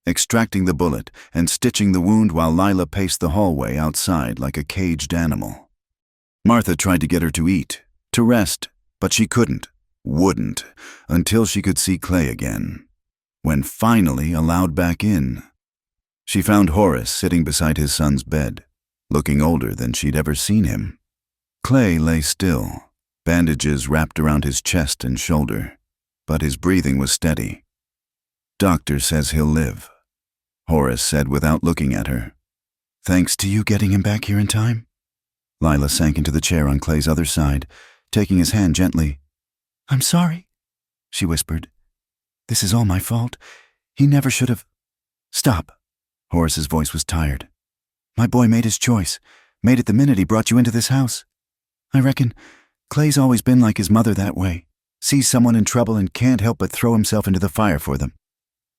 extracting the bullet and stitching the wound while Lila paced the hallway outside like a caged animal. Martha tried to get her to eat, to rest, but she wouldn't, until she could see Clay again. When finally allowed back in, she found Horace sitting beside his son's bed, looking older than she'd ever seen him. Clay lay still, bandages wrapped around his chest and shoulder, but his breathing was steady. "Doctor says he'll live," Horace said without looking at her. "Thanks to you getting him back here in time?" Lila sank into the chair on Clay's other side, taking his hand gently. "I'm sorry," she whispered. "This is all my fault. He never should have—" "Stop." Horace's voice was tired. "My boy made his choice, made it the minute he brought you into this house. I reckon Clay's always been like his mother that way, sees someone in trouble and can't help but throw himself into the fire for them."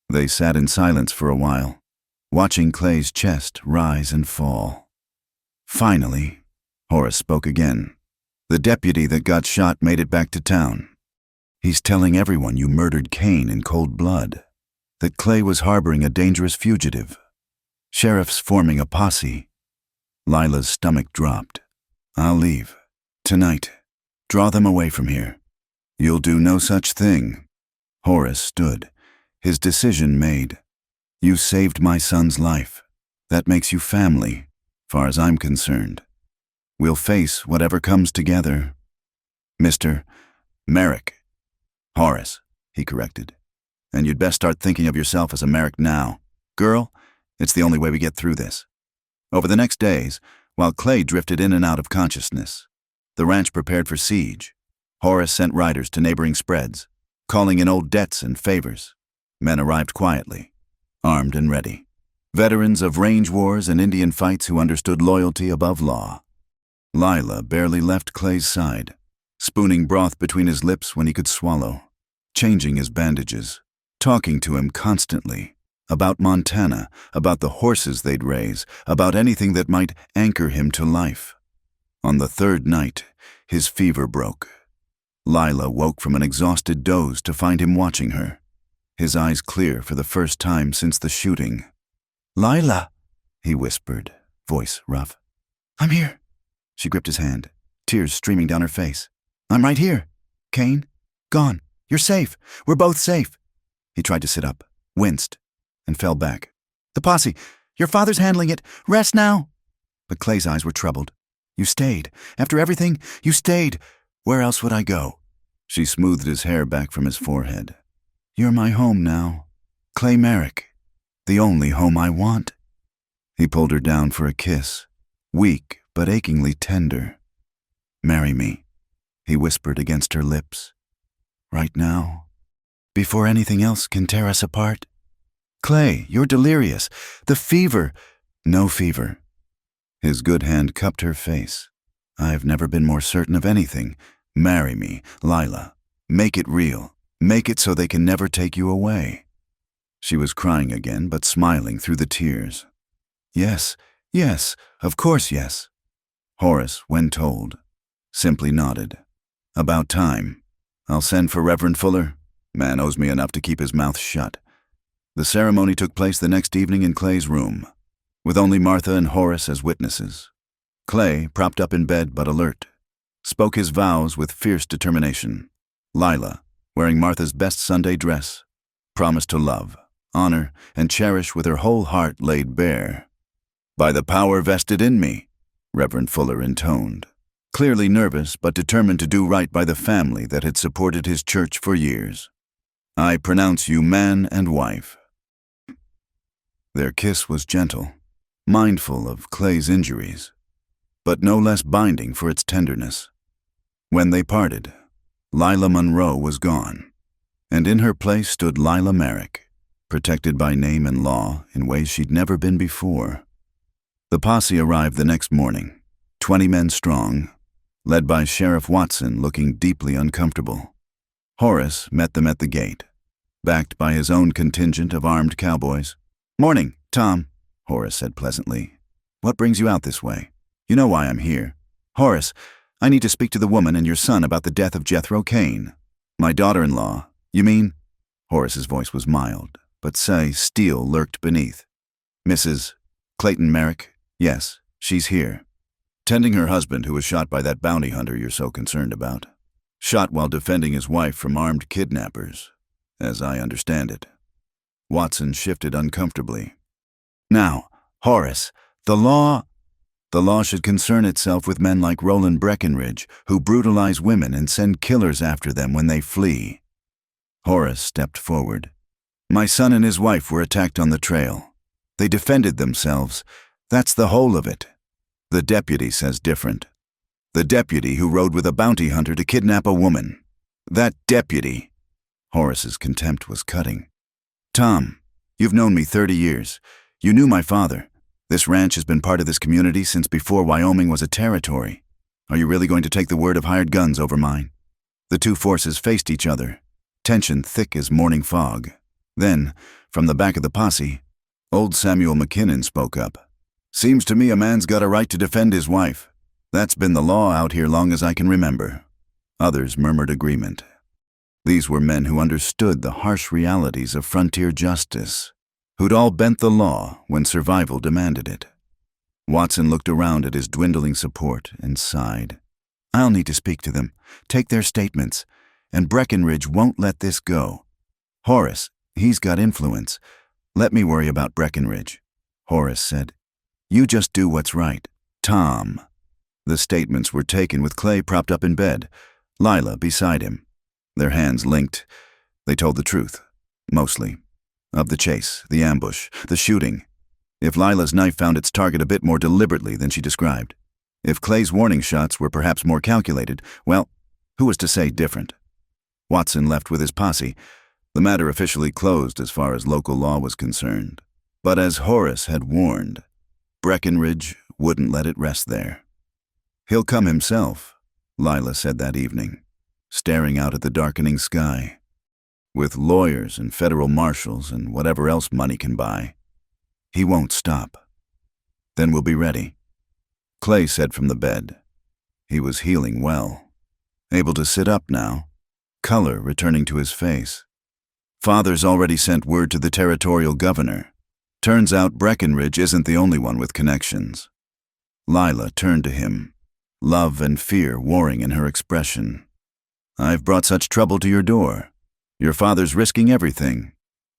They sat in silence for a while, watching Clay's chest rise and fall. Finally, Horace spoke again. "The deputy that got shot made it back to town. He's telling everyone you murdered Cain in cold blood, that Clay was harboring a dangerous fugitive. Sheriff's forming a posse." Lila's stomach dropped. "I'll leave. Tonight. Draw them away from here." "You'll do no such thing." Horace stood, his decision made. "You saved my son's life. That makes you family, far as I'm concerned. We'll face whatever comes together." "Mr. Merrick." "Horace," he corrected. "And you'd best start thinking of yourself as a Merrick now. Girl, it's the only way we get through this." Over the next days, while Clay drifted in and out of consciousness, the ranch prepared for siege. Horace sent riders to neighboring spreads, calling in old debts and favors. Men arrived quietly, armed and ready. Veterans of range wars and Indian fights who understood loyalty above law. Lila barely left Clay's side, spooning broth between his lips when he could swallow, changing his bandages, talking to him constantly, about Montana, about the horses they'd raise, about anything that might anchor him to life. On the third night, his fever broke. Lila woke from an exhausted doze to find him watching her, his eyes clear for the first time since the shooting. "Lila," he whispered, voice rough. "I'm here." She gripped his hand, tears streaming down her face. "I'm right here. Kane, gone. You're safe. We're both safe." He tried to sit up, winced, and fell back. "The posse. Your father's handling it. Rest now." But Clay's eyes were troubled. "You stayed. After everything, you stayed. Where else would I go?" She smoothed his hair back from his forehead. "You're my home now. Clay Merrick. The only home I want." He pulled her down for a kiss, weak but achingly tender. "Marry me," he whispered against her lips. "Right now, before anything else can tear us apart." "Clay, you're delirious. The fever." "No fever." His good hand cupped her face. "I've never been more certain of anything. Marry me, Lila. Make it real. Make it so they can never take you away." She was crying again, but smiling through the tears. "Yes, yes, of course yes." Horace, when told, simply nodded. "About time. I'll send for Reverend Fuller. Man owes me enough to keep his mouth shut." The ceremony took place the next evening in Clay's room, with only Martha and Horace as witnesses. Clay, propped up in bed but alert, spoke his vows with fierce determination. Lila, wearing Martha's best Sunday dress, promised to love, honor, and cherish with her whole heart laid bare. "By the power vested in me," Reverend Fuller intoned, clearly nervous but determined to do right by the family that had supported his church for years. "I pronounce you man and wife." Their kiss was gentle, mindful of Clay's injuries, but no less binding for its tenderness. When they parted, Lila Monroe was gone, and in her place stood Lila Merrick, protected by name and law in ways she'd never been before. The posse arrived the next morning, 20 men strong, led by Sheriff Watson looking deeply uncomfortable. Horace met them at the gate, backed by his own contingent of armed cowboys. "Morning, Tom," Horace said pleasantly. "What brings you out this way? You know why I'm here." "Horace, I need to speak to the woman and your son about the death of Jethro Kane." "My daughter-in-law, you mean?" Horace's voice was mild, but steel lurked beneath. "Mrs. Clayton Merrick? Yes, she's here. Tending her husband who was shot by that bounty hunter you're so concerned about. Shot while defending his wife from armed kidnappers, as I understand it." Watson shifted uncomfortably. "Now, Horace, the law should concern itself with men like Roland Breckenridge, who brutalize women and send killers after them when they flee." Horace stepped forward. "My son and his wife were attacked on the trail. They defended themselves. That's the whole of it. The deputy says different. The deputy who rode with a bounty hunter to kidnap a woman. That deputy." Horace's contempt was cutting. "Tom, you've known me 30 years. You knew my father. This ranch has been part of this community since before Wyoming was a territory. Are you really going to take the word of hired guns over mine?" The two forces faced each other, tension thick as morning fog. Then, from the back of the posse, old Samuel McKinnon spoke up. "Seems to me a man's got a right to defend his wife. That's been the law out here long as I can remember." Others murmured agreement. These were men who understood the harsh realities of frontier justice, who'd all bent the law when survival demanded it. Watson looked around at his dwindling support and sighed. "I'll need to speak to them, take their statements, and Breckenridge won't let this go. Horace, he's got influence. Let me worry about Breckenridge." Horace said, "You just do what's right, Tom." The statements were taken with Clay propped up in bed, Lila beside him. Their hands linked. They told the truth, mostly. Of the chase, the ambush, the shooting. If Lila's knife found its target a bit more deliberately than she described. If Clay's warning shots were perhaps more calculated, well, who was to say different? Watson left with his posse. The matter officially closed as far as local law was concerned. But as Horace had warned, Breckenridge wouldn't let it rest there. "He'll come himself," Lila said that evening, staring out at the darkening sky. "With lawyers and federal marshals and whatever else money can buy. He won't stop. Then we'll be ready." Clay said from the bed. He was healing well, able to sit up now, color returning to his face. "Father's already sent word to the territorial governor. Turns out Breckenridge isn't the only one with connections." Lila turned to him, love and fear warring in her expression. "I've brought such trouble to your door. Your father's risking everything,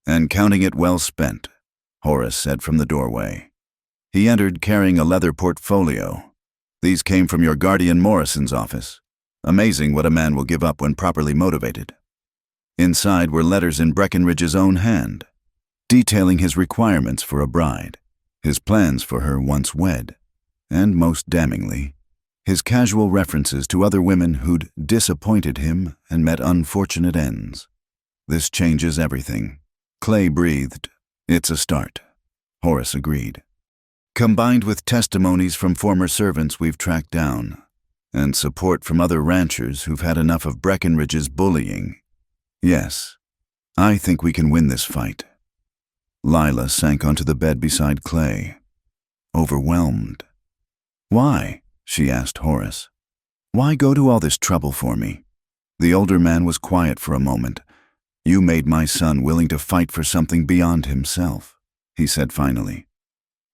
and counting it well spent," Horace said from the doorway. He entered carrying a leather portfolio. "These came from your guardian Morrison's office. Amazing what a man will give up when properly motivated." Inside were letters in Breckenridge's own hand, detailing his requirements for a bride, his plans for her once wed, and most damningly, his casual references to other women who'd disappointed him and met unfortunate ends. "This changes everything." Clay breathed. "It's a start," Horace agreed. "Combined with testimonies from former servants we've tracked down, and support from other ranchers who've had enough of Breckenridge's bullying. Yes, I think we can win this fight." Lila sank onto the bed beside Clay, overwhelmed. "Why?" she asked Horace. "Why go to all this trouble for me?" The older man was quiet for a moment. "You made my son willing to fight for something beyond himself," he said finally.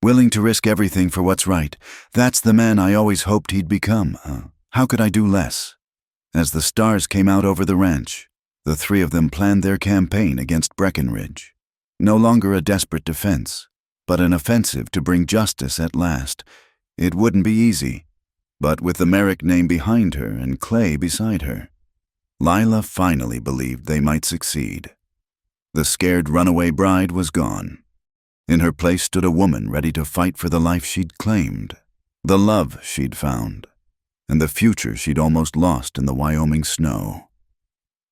"Willing to risk everything for what's right. That's the man I always hoped he'd become. How could I do less?" As the stars came out over the ranch, the three of them planned their campaign against Breckenridge. No longer a desperate defense, but an offensive to bring justice at last. It wouldn't be easy, but with the Merrick name behind her and Clay beside her, Lila finally believed they might succeed. The scared runaway bride was gone. In her place stood a woman ready to fight for the life she'd claimed, the love she'd found, and the future she'd almost lost in the Wyoming snow.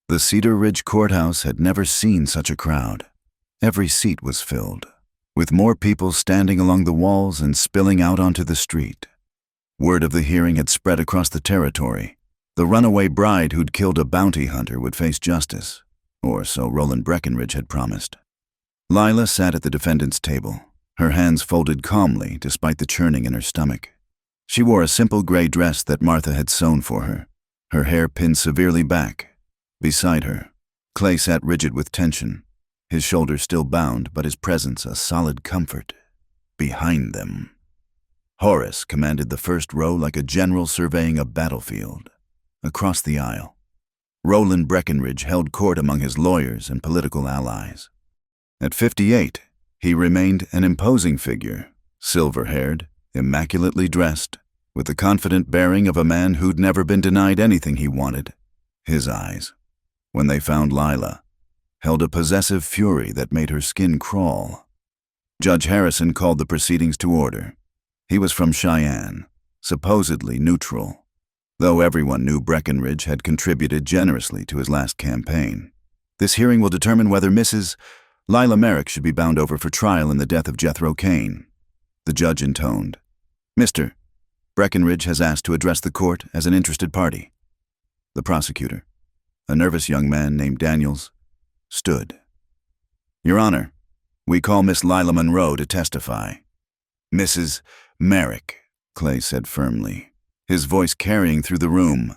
The Cedar Ridge Courthouse had never seen such a crowd. Every seat was filled, with more people standing along the walls and spilling out onto the street. Word of the hearing had spread across the territory. The runaway bride who'd killed a bounty hunter would face justice, or so Roland Breckenridge had promised. Lila sat at the defendant's table, her hands folded calmly despite the churning in her stomach. She wore a simple gray dress that Martha had sewn for her hair pinned severely back. Beside her, Clay sat rigid with tension, his shoulders still bound, but his presence a solid comfort. Behind them, Horace commanded the first row like a general surveying a battlefield. Across the aisle, Roland Breckenridge held court among his lawyers and political allies. At 58, he remained an imposing figure, silver-haired, immaculately dressed, with the confident bearing of a man who'd never been denied anything he wanted. His eyes, when they found Lila, held a possessive fury that made her skin crawl. Judge Harrison called the proceedings to order. He was from Cheyenne, supposedly neutral, though everyone knew Breckenridge had contributed generously to his last campaign. "This hearing will determine whether Mrs. Lila Merrick should be bound over for trial in the death of Jethro Kane," the judge intoned. "Mr. Breckenridge has asked to address the court as an interested party." The prosecutor, a nervous young man named Daniels, stood. "Your Honor, we call Miss Lila Monroe to testify." "Mrs. Merrick," Clay said firmly, his voice carrying through the room.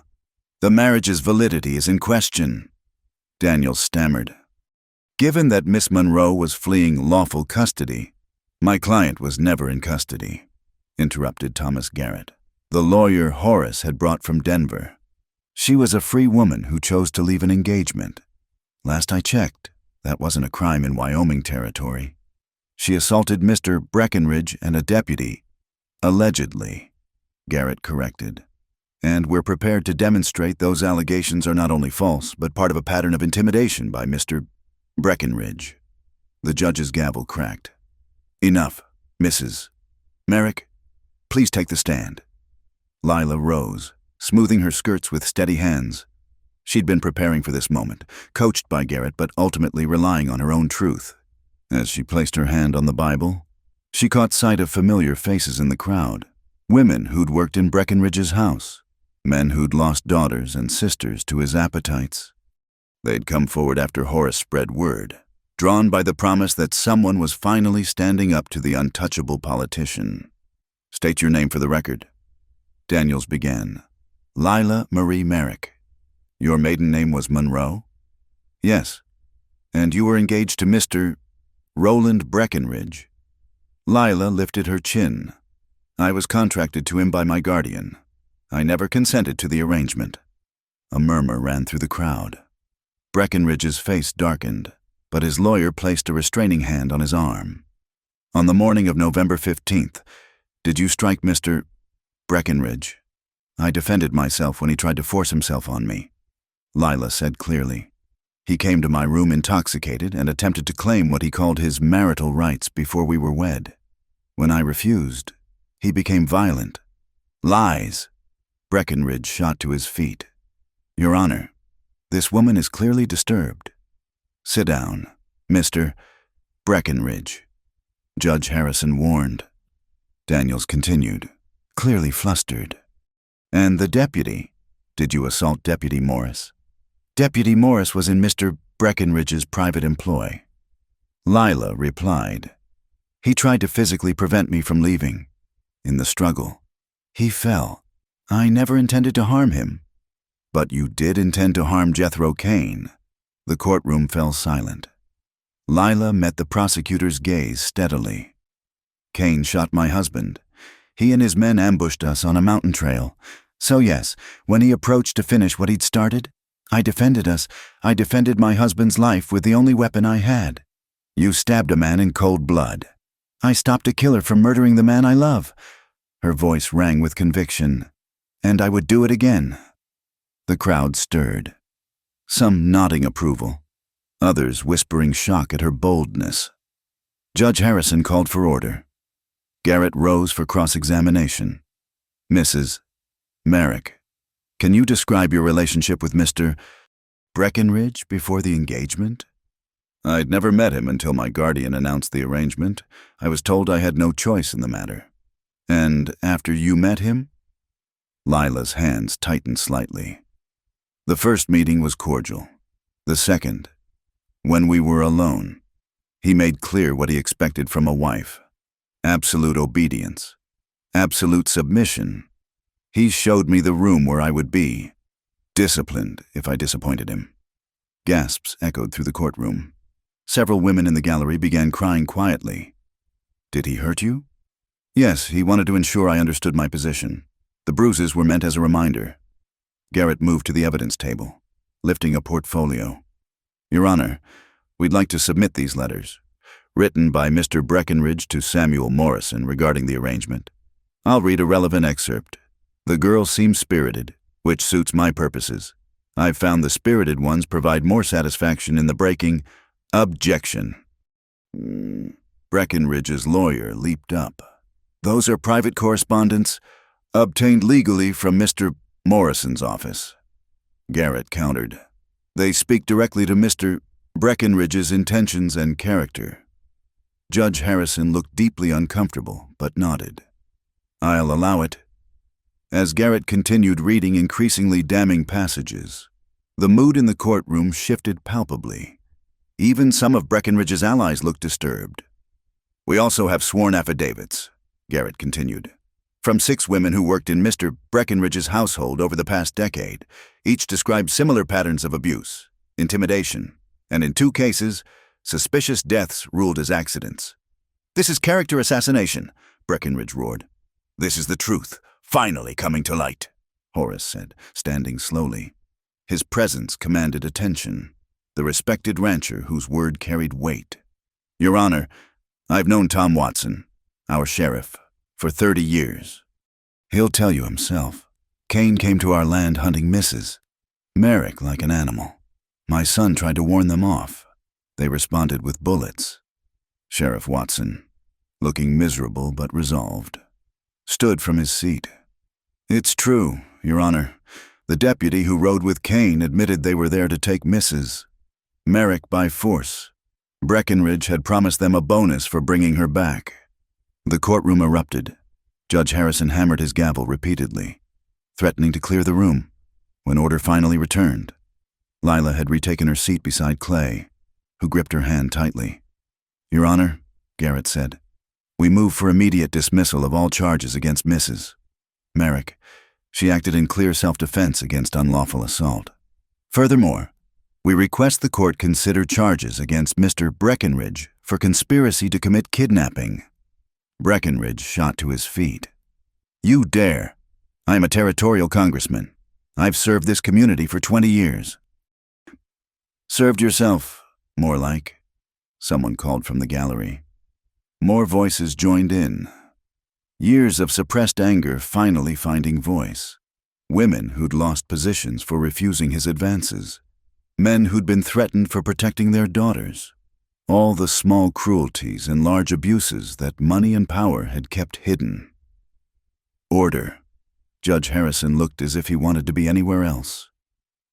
"The marriage's validity is in question." Daniels stammered. "Given that Miss Monroe was fleeing lawful custody—" "My client was never in custody," interrupted Thomas Garrett, the lawyer Horace had brought from Denver. "She was a free woman who chose to leave an engagement. Last I checked, that wasn't a crime in Wyoming territory. She assaulted Mr. Breckenridge and a deputy, allegedly," Garrett corrected. "And we're prepared to demonstrate those allegations are not only false, but part of a pattern of intimidation by Mr. Breckenridge." The judge's gavel cracked. "Enough, Mrs. Merrick. Please take the stand." Lila rose, smoothing her skirts with steady hands. She'd been preparing for this moment, coached by Garrett but ultimately relying on her own truth. As she placed her hand on the Bible, she caught sight of familiar faces in the crowd. Women who'd worked in Breckenridge's house. Men who'd lost daughters and sisters to his appetites. They'd come forward after Horace spread word, drawn by the promise that someone was finally standing up to the untouchable politician. "State your name for the record." Daniels began. "Lila Marie Merrick." "Your maiden name was Monroe?" "Yes." "And you were engaged to Mr. Roland Breckenridge?" Lila lifted her chin. "I was contracted to him by my guardian. I never consented to the arrangement." A murmur ran through the crowd. Breckenridge's face darkened, but his lawyer placed a restraining hand on his arm. "On the morning of November 15th, did you strike Mr. Breckenridge?" "I defended myself when he tried to force himself on me," Lila said clearly. "He came to my room intoxicated and attempted to claim what he called his marital rights before we were wed. When I refused, he became violent." "Lies!" Breckenridge shot to his feet. "Your Honor, this woman is clearly disturbed." "Sit down, Mr. Breckenridge," Judge Harrison warned. Daniels continued, clearly flustered. "And the deputy? Did you assault Deputy Morris?" "Deputy Morris was in Mr. Breckenridge's private employ." Lila replied. "He tried to physically prevent me from leaving. In the struggle, he fell. I never intended to harm him." "But you did intend to harm Jethro Kane." The courtroom fell silent. Lila met the prosecutor's gaze steadily. "Kane shot my husband. He and his men ambushed us on a mountain trail. So yes, when he approached to finish what he'd started, I defended us. I defended my husband's life with the only weapon I had. You stabbed a man in cold blood. I stopped a killer from murdering the man I love." Her voice rang with conviction. "And I would do it again." The crowd stirred, some nodding approval, others whispering shock at her boldness. Judge Harrison called for order. Garrett rose for cross-examination. "Mrs. Merrick, can you describe your relationship with Mr. Breckenridge before the engagement?" "I'd never met him until my guardian announced the arrangement. I was told I had no choice in the matter." "And after you met him?" Lila's hands tightened slightly. "The first meeting was cordial. The second, when we were alone, he made clear what he expected from a wife. Absolute obedience. Absolute submission. He showed me the room where I would be. Disciplined if I disappointed him." Gasps echoed through the courtroom. Several women in the gallery began crying quietly. "Did he hurt you?" "Yes, he wanted to ensure I understood my position. The bruises were meant as a reminder." Garrett moved to the evidence table, lifting a portfolio. "Your Honor, we'd like to submit these letters, written by Mr. Breckenridge to Samuel Morrison regarding the arrangement. I'll read a relevant excerpt. The girl seems spirited, which suits my purposes. I've found the spirited ones provide more satisfaction in the breaking. Objection." Breckenridge's lawyer leaped up. "Those are private correspondence obtained legally from Mr. Morrison's office." Garrett countered. "They speak directly to Mr. Breckenridge's intentions and character." Judge Harrison looked deeply uncomfortable, but nodded. "I'll allow it." As Garrett continued reading increasingly damning passages, the mood in the courtroom shifted palpably. Even some of Breckenridge's allies looked disturbed. "We also have sworn affidavits," Garrett continued, "from 6 women who worked in Mr. Breckenridge's household over the past decade. Each described similar patterns of abuse, intimidation, and in 2 cases, suspicious deaths ruled as accidents." "This is character assassination," Breckenridge roared. "This is the truth, finally coming to light," Horace said, standing slowly. His presence commanded attention, the respected rancher whose word carried weight. "Your Honor, I've known Tom Watson, our sheriff, for 30 years. He'll tell you himself. Kane came to our land hunting Mrs. Merrick like an animal. My son tried to warn them off. They responded with bullets." Sheriff Watson, looking miserable but resolved, stood from his seat. "It's true, Your Honor. The deputy who rode with Kane admitted they were there to take Mrs. Merrick by force. Breckenridge had promised them a bonus for bringing her back." The courtroom erupted. Judge Harrison hammered his gavel repeatedly, threatening to clear the room. When order finally returned, Lila had retaken her seat beside Clay, who gripped her hand tightly. "Your Honor," Garrett said, "we move for immediate dismissal of all charges against Mrs. Merrick. She acted in clear self-defense against unlawful assault. Furthermore, we request the court consider charges against Mr. Breckenridge for conspiracy to commit kidnapping." Breckenridge shot to his feet. "You dare! I am a territorial congressman. I've served this community for 20 years. "Served yourself, more like," someone called from the gallery. More voices joined in. Years of suppressed anger finally finding voice. Women who'd lost positions for refusing his advances. Men who'd been threatened for protecting their daughters. All the small cruelties and large abuses that money and power had kept hidden. Order. Judge Harrison looked as if he wanted to be anywhere else.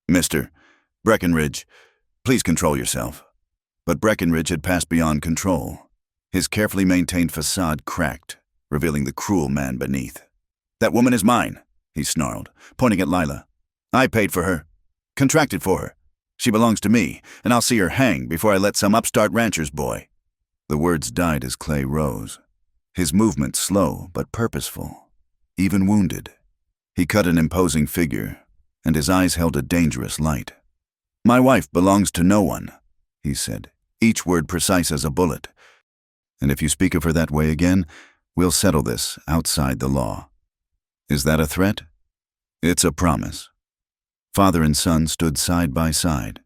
"Mr. Breckenridge, please control yourself." But Breckenridge had passed beyond control. His carefully maintained facade cracked, revealing the cruel man beneath. "That woman is mine," he snarled, pointing at Lila. "I paid for her, contracted for her. She belongs to me, and I'll see her hang before I let some upstart rancher's boy." The words died as Clay rose, his movement slow but purposeful, even wounded. He cut an imposing figure, and his eyes held a dangerous light. "My wife belongs to no one," he said, each word precise as a bullet. "And if you speak of her that way again, we'll settle this outside the law." Is that a threat? It's a promise. Father and son stood side by side.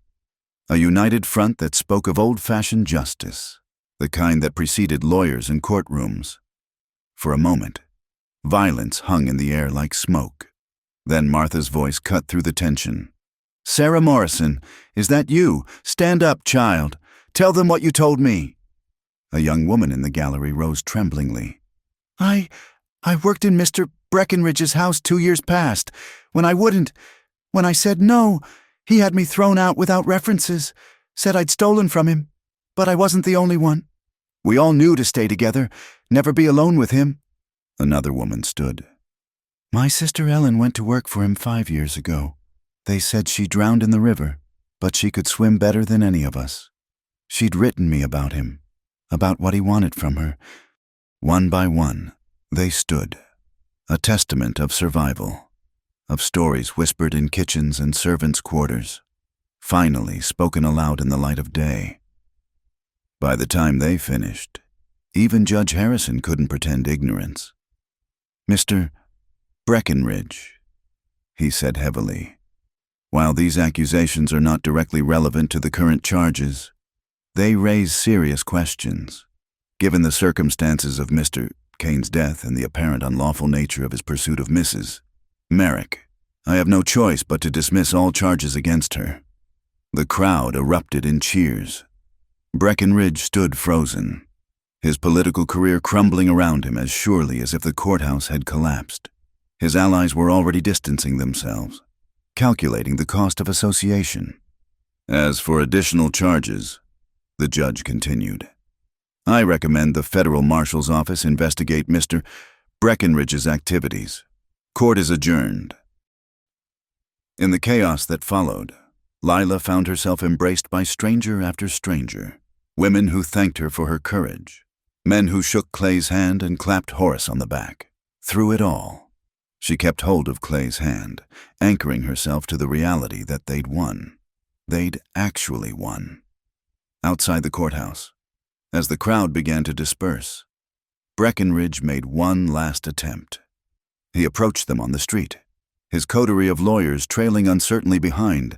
A united front that spoke of old-fashioned justice, the kind that preceded lawyers and courtrooms. For a moment, violence hung in the air like smoke. Then Martha's voice cut through the tension. "Sarah Morrison, is that you? Stand up, child. Tell them what you told me." A young woman in the gallery rose tremblingly. I worked in Mr. Breckenridge's house 2 years past. When I said no, he had me thrown out without references, said I'd stolen from him. But I wasn't the only one. We all knew to stay together, never be alone with him." Another woman stood. "My sister Ellen went to work for him 5 years ago. They said she drowned in the river, but she could swim better than any of us. She'd written me about him, about what he wanted from her." One by one, they stood, a testament of survival, of stories whispered in kitchens and servants' quarters, finally spoken aloud in the light of day. By the time they finished, even Judge Harrison couldn't pretend ignorance. "Mr. Breckenridge," he said heavily, "while these accusations are not directly relevant to the current charges, they raise serious questions. Given the circumstances of Mr. Kane's death and the apparent unlawful nature of his pursuit of Mrs. Merrick, I have no choice but to dismiss all charges against her." The crowd erupted in cheers. Breckenridge stood frozen, his political career crumbling around him as surely as if the courthouse had collapsed. His allies were already distancing themselves, calculating the cost of association. "As for additional charges," the judge continued, "I recommend the federal marshal's office investigate Mr. Breckenridge's activities. Court is adjourned." In the chaos that followed, Lila found herself embraced by stranger after stranger, women who thanked her for her courage, men who shook Clay's hand and clapped Horace on the back. Through it all, she kept hold of Clay's hand, anchoring herself to the reality that they'd won. They'd actually won. Outside the courthouse, as the crowd began to disperse, Breckenridge made one last attempt. He approached them on the street, his coterie of lawyers trailing uncertainly behind.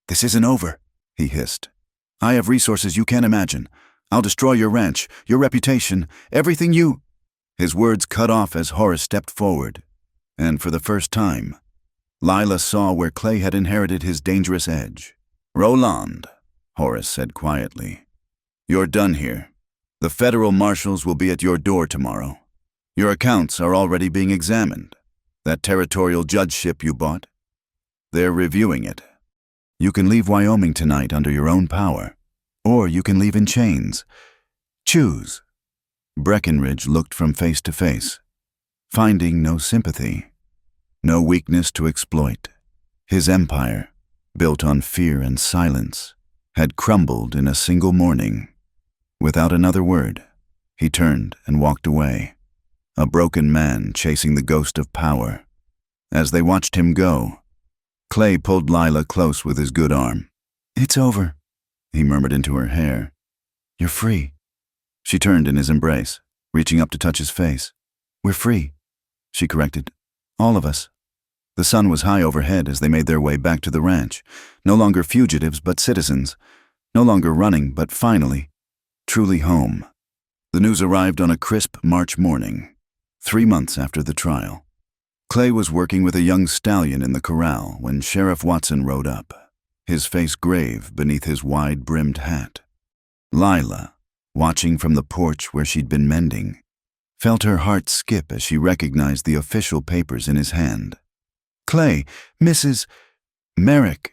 "This isn't over," he hissed. "I have resources you can't imagine. I'll destroy your ranch, your reputation, everything you—" His words cut off as Horace stepped forward, and for the first time, Lila saw where Clay had inherited his dangerous edge. "Roland," Horace said quietly, "you're done here. The federal marshals will be at your door tomorrow. Your accounts are already being examined. That territorial judgeship you bought, they're reviewing it. You can leave Wyoming tonight under your own power, or you can leave in chains. Choose." Breckenridge looked from face to face. finding no sympathy, no weakness to exploit. His empire, built on fear and silence, had crumbled in a single morning. Without another word, he turned and walked away, a broken man chasing the ghost of power. As they watched him go, Clay pulled Lila close with his good arm. "It's over," he murmured into her hair. "You're free." She turned in his embrace, reaching up to touch his face. "We're free," she corrected. "All of us." The sun was high overhead as they made their way back to the ranch, no longer fugitives but citizens, no longer running but finally, truly home. The news arrived on a crisp March morning, 3 months after the trial. Clay was working with a young stallion in the corral when Sheriff Watson rode up, his face grave beneath his wide-brimmed hat. Lila, watching from the porch where she'd been mending, felt her heart skip as she recognized the official papers in his hand. "Clay, Mrs. Merrick."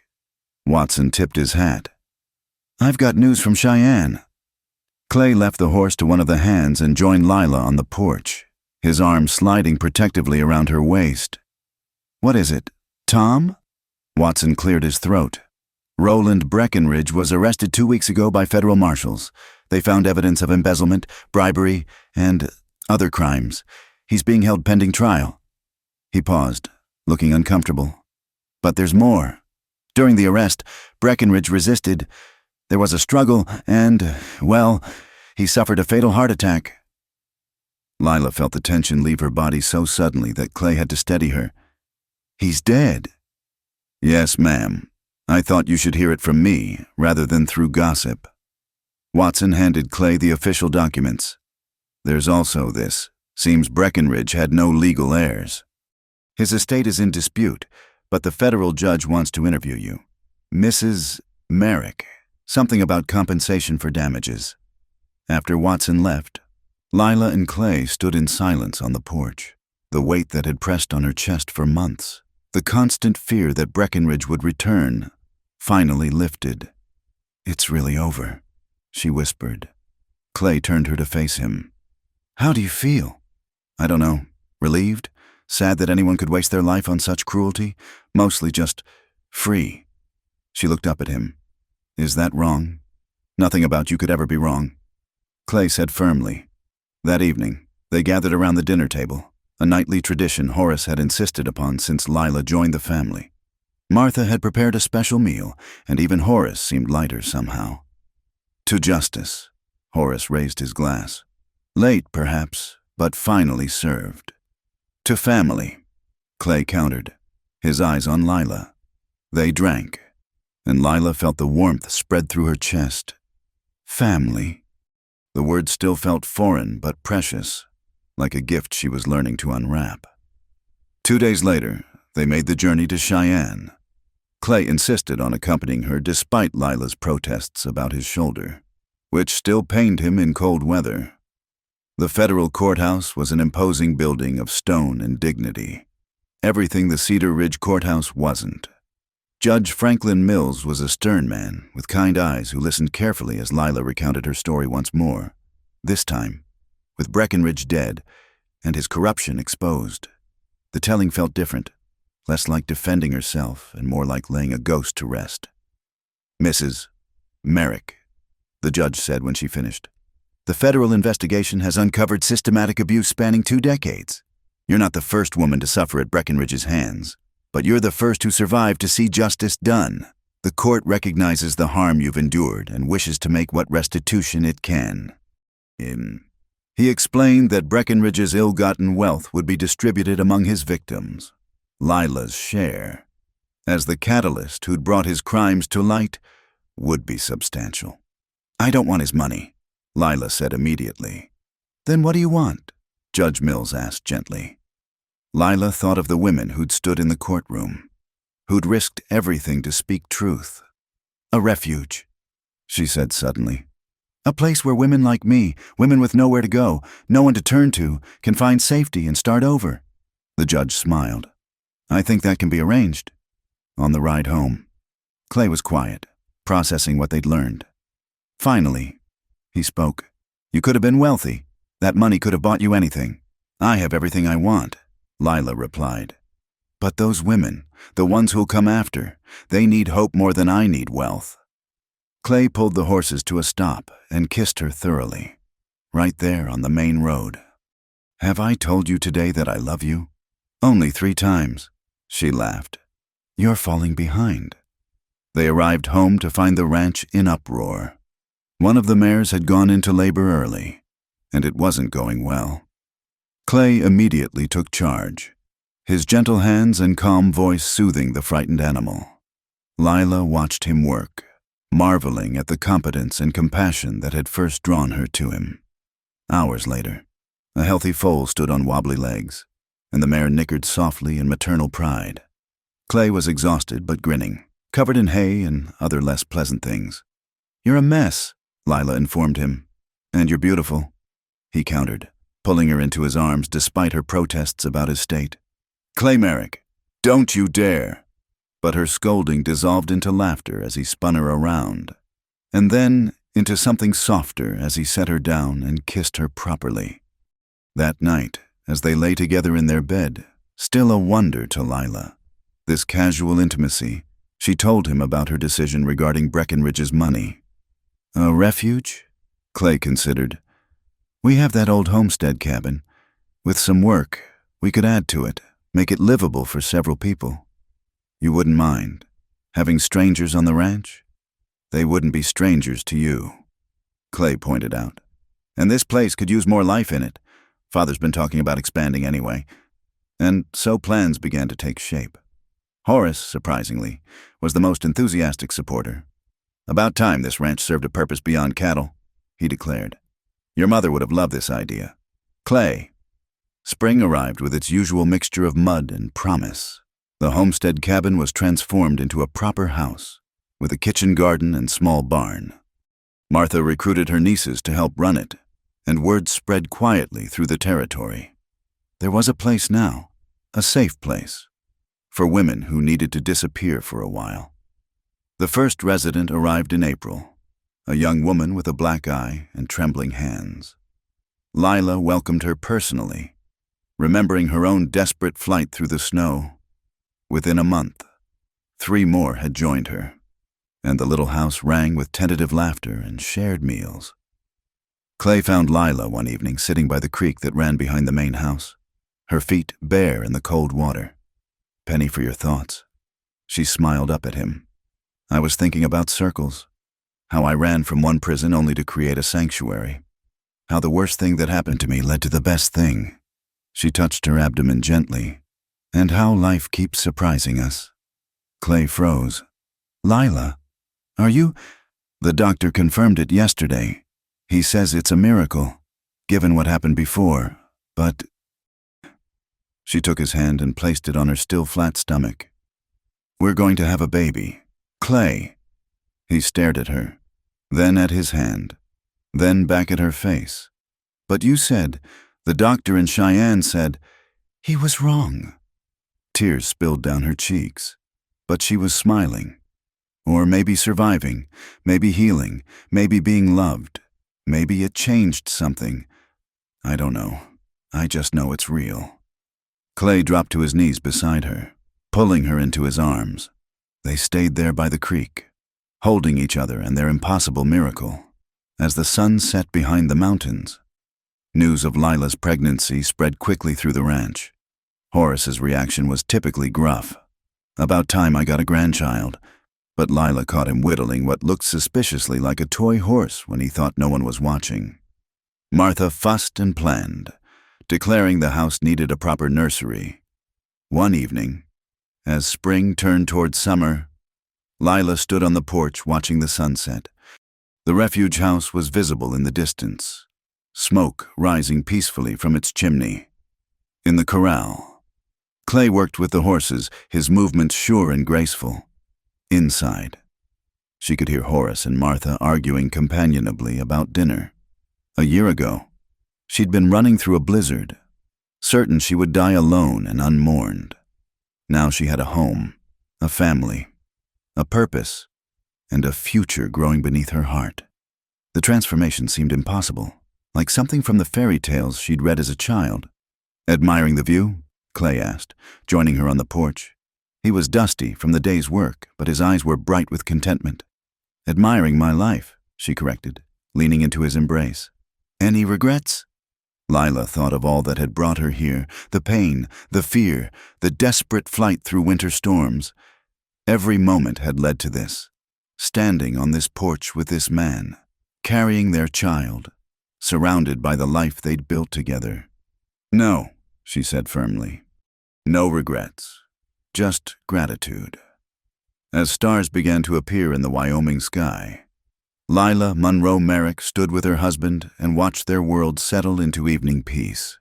Watson tipped his hat. "I've got news from Cheyenne." Clay left the horse to one of the hands and joined Lila on the porch, his arm sliding protectively around her waist. "What is it, Tom?" Watson cleared his throat. "Roland Breckenridge was arrested 2 weeks ago by federal marshals. They found evidence of embezzlement, bribery, and other crimes. He's being held pending trial." He paused, looking uncomfortable. "But there's more. During the arrest, Breckenridge resisted. There was a struggle and, well, he suffered a fatal heart attack." Lila felt the tension leave her body so suddenly that Clay had to steady her. "He's dead." "Yes, ma'am. I thought you should hear it from me rather than through gossip." Watson handed Clay the official documents. "There's also this. Seems Breckenridge had no legal heirs. His estate is in dispute, but the federal judge wants to interview you. Mrs. Merrick. Something about compensation for damages." After Watson left, Lila and Clay stood in silence on the porch, the weight that had pressed on her chest for months, the constant fear that Breckenridge would return, finally lifted. "It's really over," she whispered. Clay turned her to face him. "How do you feel?" "I don't know. Relieved? Sad that anyone could waste their life on such cruelty? Mostly just free." She looked up at him. "Is that wrong?" "Nothing about you could ever be wrong," Clay said firmly. That evening, they gathered around the dinner table, a nightly tradition Horace had insisted upon since Lila joined the family. Martha had prepared a special meal, and even Horace seemed lighter somehow. "To justice," Horace raised his glass. "Late, perhaps, but finally served." "To family," Clay countered, his eyes on Lila. They drank, and Lila felt the warmth spread through her chest. Family. The word still felt foreign but precious, like a gift she was learning to unwrap. 2 days later, they made the journey to Cheyenne. Clay insisted on accompanying her despite Lila's protests about his shoulder, which still pained him in cold weather. The federal courthouse was an imposing building of stone and dignity, everything the Cedar Ridge courthouse wasn't. Judge Franklin Mills was a stern man with kind eyes who listened carefully as Lila recounted her story once more. This time, with Breckenridge dead and his corruption exposed. The telling felt different, less like defending herself and more like laying a ghost to rest. "Mrs. Merrick," the judge said when she finished, "the federal investigation has uncovered systematic abuse spanning 2 decades. You're not the first woman to suffer at Breckenridge's hands, but you're the first who survived to see justice done. The court recognizes the harm you've endured and wishes to make what restitution it can." He explained that Breckenridge's ill-gotten wealth would be distributed among his victims, Lila's share, as the catalyst who'd brought his crimes to light would be substantial. "I don't want his money," Lila said immediately. "Then what do you want?" Judge Mills asked gently. Lila thought of the women who'd stood in the courtroom, who'd risked everything to speak truth. "A refuge," she said suddenly. "A place where women like me, women with nowhere to go, no one to turn to, can find safety and start over." The judge smiled. "I think that can be arranged." On the ride home, Clay was quiet, processing what they'd learned. "Finally," he spoke, "you could have been wealthy. That money could have bought you anything. I have everything I want, Lila replied. But those women, the ones who'll come after, they need hope more than I need wealth. Clay pulled the horses to a stop and kissed her thoroughly, right there on the main road. Have I told you today that I love you? Only 3 times, she laughed. You're falling behind. They arrived home to find the ranch in uproar. One of the mares had gone into labor early, and it wasn't going well. Clay immediately took charge, his gentle hands and calm voice soothing the frightened animal. Lila watched him work, marveling at the competence and compassion that had first drawn her to him. Hours later, a healthy foal stood on wobbly legs, and the mare nickered softly in maternal pride. Clay was exhausted but grinning, covered in hay and other less pleasant things. You're a mess, Lila informed him. And you're beautiful, he countered, pulling her into his arms despite her protests about his state. Clay Merrick, don't you dare! But her scolding dissolved into laughter as he spun her around, and then into something softer as he set her down and kissed her properly. That night, as they lay together in their bed, still a wonder to Lila, this casual intimacy, she told him about her decision regarding Breckenridge's money. A refuge? Clay considered. We have that old homestead cabin. With some work, we could add to it, make it livable for several people. You wouldn't mind having strangers on the ranch? They wouldn't be strangers to you, Clay pointed out. And this place could use more life in it. Father's been talking about expanding anyway. And so plans began to take shape. Horace, surprisingly, was the most enthusiastic supporter. About time this ranch served a purpose beyond cattle, he declared. Your mother would have loved this idea. Clay. Spring arrived with its usual mixture of mud and promise. The homestead cabin was transformed into a proper house, with a kitchen garden and small barn. Martha recruited her nieces to help run it, and word spread quietly through the territory. There was a place now, a safe place, for women who needed to disappear for a while. The first resident arrived in April, a young woman with a black eye and trembling hands. Lila welcomed her personally, remembering her own desperate flight through the snow. Within a month, 3 more had joined her, and the little house rang with tentative laughter and shared meals. Clay found Lila one evening sitting by the creek that ran behind the main house, her feet bare in the cold water. Penny for your thoughts. She smiled up at him. I was thinking about circles, how I ran from one prison only to create a sanctuary, how the worst thing that happened to me led to the best thing. She touched her abdomen gently, and how life keeps surprising us. Clay froze. Lila, are you? The doctor confirmed it yesterday. He says it's a miracle, given what happened before, but... She took his hand and placed it on her still flat stomach. We're going to have a baby. Clay. He stared at her, then at his hand, then back at her face. But you said, the doctor in Cheyenne said, he was wrong. Tears spilled down her cheeks, but she was smiling. Or maybe surviving, maybe healing, maybe being loved. Maybe it changed something. I don't know. I just know it's real. Clay dropped to his knees beside her, pulling her into his arms. They stayed there by the creek, holding each other and their impossible miracle, as the sun set behind the mountains. News of Lila's pregnancy spread quickly through the ranch. Horace's reaction was typically gruff. About time I got a grandchild. But Lila caught him whittling what looked suspiciously like a toy horse when he thought no one was watching. Martha fussed and planned, declaring the house needed a proper nursery. One evening, as spring turned toward summer, Lila stood on the porch watching the sunset. The refuge house was visible in the distance, smoke rising peacefully from its chimney. In the corral, Clay worked with the horses, his movements sure and graceful. Inside, she could hear Horace and Martha arguing companionably about dinner. A year ago, she'd been running through a blizzard, certain she would die alone and unmourned. Now she had a home, a family, a purpose, and a future growing beneath her heart. The transformation seemed impossible, like something from the fairy tales she'd read as a child. Admiring the view? Clay asked, joining her on the porch. He was dusty from the day's work, but his eyes were bright with contentment. Admiring my life, she corrected, leaning into his embrace. Any regrets? Lila thought of all that had brought her here, the pain, the fear, the desperate flight through winter storms. Every moment had led to this. Standing on this porch with this man, carrying their child, surrounded by the life they'd built together. No, she said firmly. No regrets. Just gratitude. As stars began to appear in the Wyoming sky, Lila Monroe Merrick stood with her husband and watched their world settle into evening peace.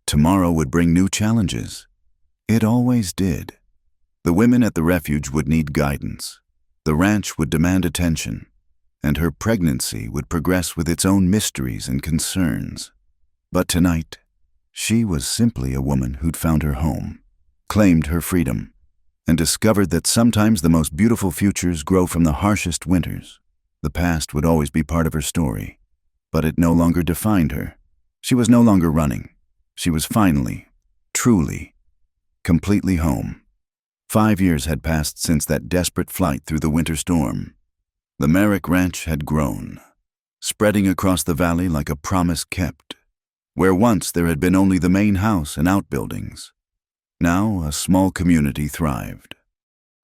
Tomorrow would bring new challenges. It always did. The women at the refuge would need guidance. The ranch would demand attention, and her pregnancy would progress with its own mysteries and concerns. But tonight, she was simply a woman who'd found her home, claimed her freedom, and discovered that sometimes the most beautiful futures grow from the harshest winters. The past would always be part of her story, but it no longer defined her. She was no longer running. She was finally, truly, completely home. 5 years had passed since that desperate flight through the winter storm. The Merrick Ranch had grown, spreading across the valley like a promise kept. Where once there had been only the main house and outbuildings, now a small community thrived.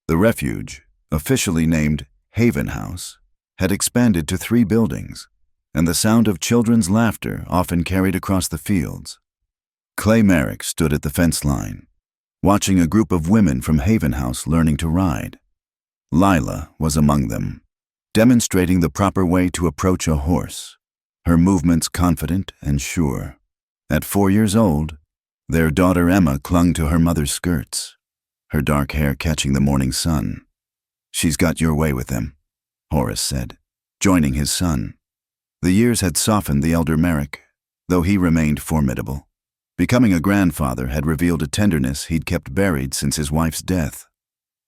The refuge, officially named Haven House, had expanded to 3 buildings, and the sound of children's laughter often carried across the fields. Clay Merrick stood at the fence line, watching a group of women from Haven House learning to ride. Lila was among them, demonstrating the proper way to approach a horse, her movements confident and sure. At 4 years old, their daughter Emma clung to her mother's skirts, her dark hair catching the morning sun. "She's got your way with them," Horace said, joining his son. The years had softened the elder Merrick, though he remained formidable. Becoming a grandfather had revealed a tenderness he'd kept buried since his wife's death.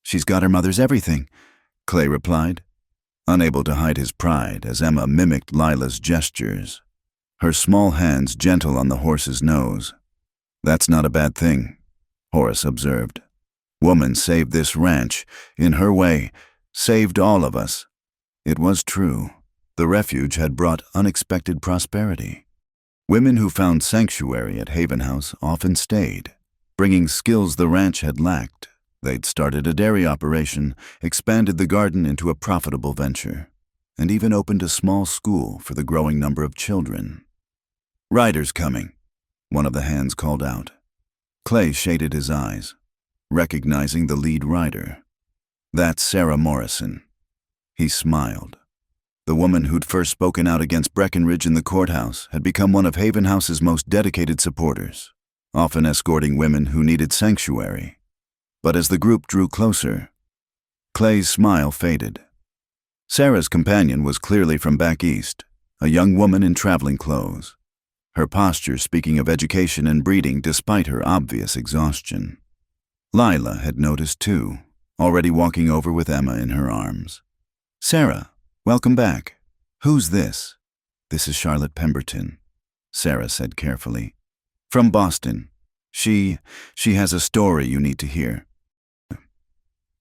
"She's got her mother's everything," Clay replied, unable to hide his pride as Emma mimicked Lila's gestures, her small hands gentle on the horse's nose. "That's not a bad thing," Horace observed. "Woman saved this ranch, in her way, saved all of us." It was true. The refuge had brought unexpected prosperity. Women who found sanctuary at Haven House often stayed, bringing skills the ranch had lacked. They'd started a dairy operation, expanded the garden into a profitable venture, and even opened a small school for the growing number of children. "Riders coming," one of the hands called out. Clay shaded his eyes, recognizing the lead rider. "That's Sarah Morrison." He smiled. The woman who'd first spoken out against Breckenridge in the courthouse had become one of Haven House's most dedicated supporters, often escorting women who needed sanctuary. But as the group drew closer, Clay's smile faded. Sarah's companion was clearly from back east, a young woman in traveling clothes, her posture speaking of education and breeding despite her obvious exhaustion. Lila had noticed too, already walking over with Emma in her arms. "Sarah, welcome back. Who's this?" "This is Charlotte Pemberton," Sarah said carefully. "From Boston. She has a story you need to hear."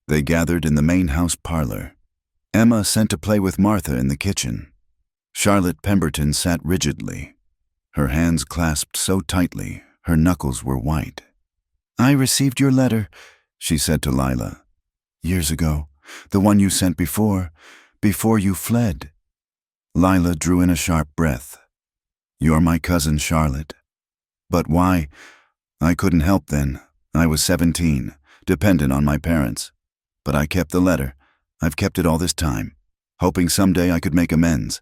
They gathered in the main house parlor. Emma sent to play with Martha in the kitchen. Charlotte Pemberton sat rigidly, her hands clasped so tightly her knuckles were white. "I received your letter," she said to Lila. "Years ago, the one you sent before you fled." Lila drew in a sharp breath. "You're my cousin, Charlotte." "But why?" "I couldn't help then. I was 17, dependent on my parents. But I kept the letter. I've kept it all this time, hoping someday I could make amends."